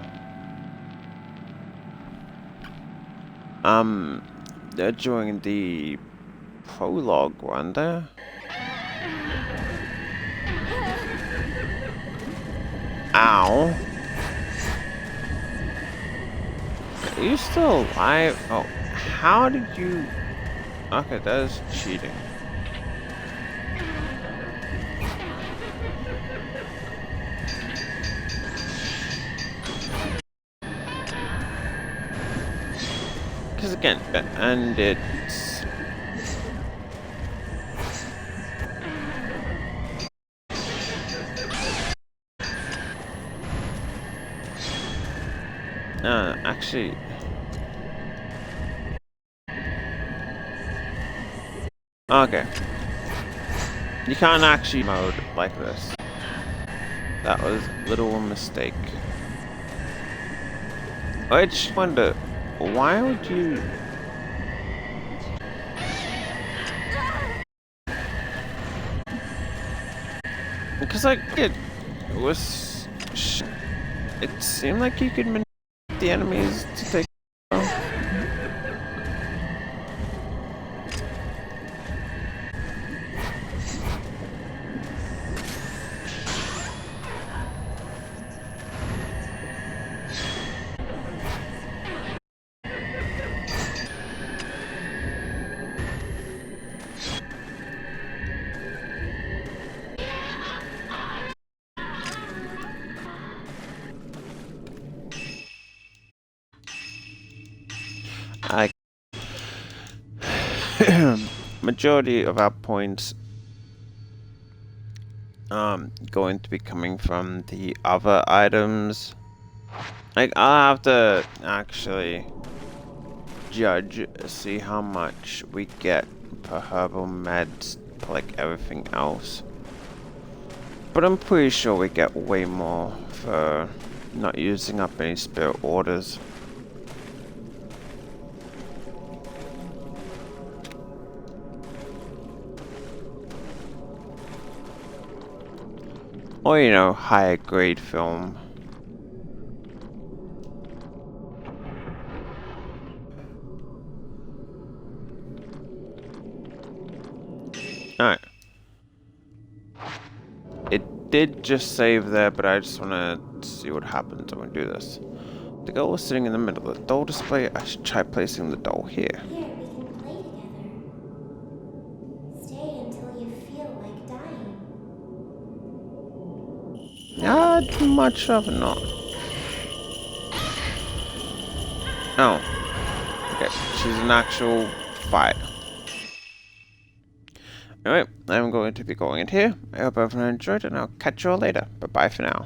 They're during the prologue, weren't there? Ow. Are you still alive? Oh, how did you... Okay, that is cheating. Because again, and it's... actually... Okay. You can't actually mode like this. That was a little mistake. I just wonder, why would you... Because like it was... It seemed like you could manipulate the enemies to take... I majority of our points going to be coming from the other items. Like I'll have to actually judge, see how much we get per herbal meds, like everything else. But I'm pretty sure we get way more for not using up any spirit orders. Or, you know, higher grade film. Alright. It did just save there, but I just want to see what happens when we do this. The girl was sitting in the middle of the doll display. I should try placing the doll here. Here, we can play together. Stay until you feel like dying. I'd much rather not. Oh. Okay, she's an actual fight. Anyway, I'm going to be going in here. I hope everyone enjoyed, and I'll catch you all later. Bye-bye for now.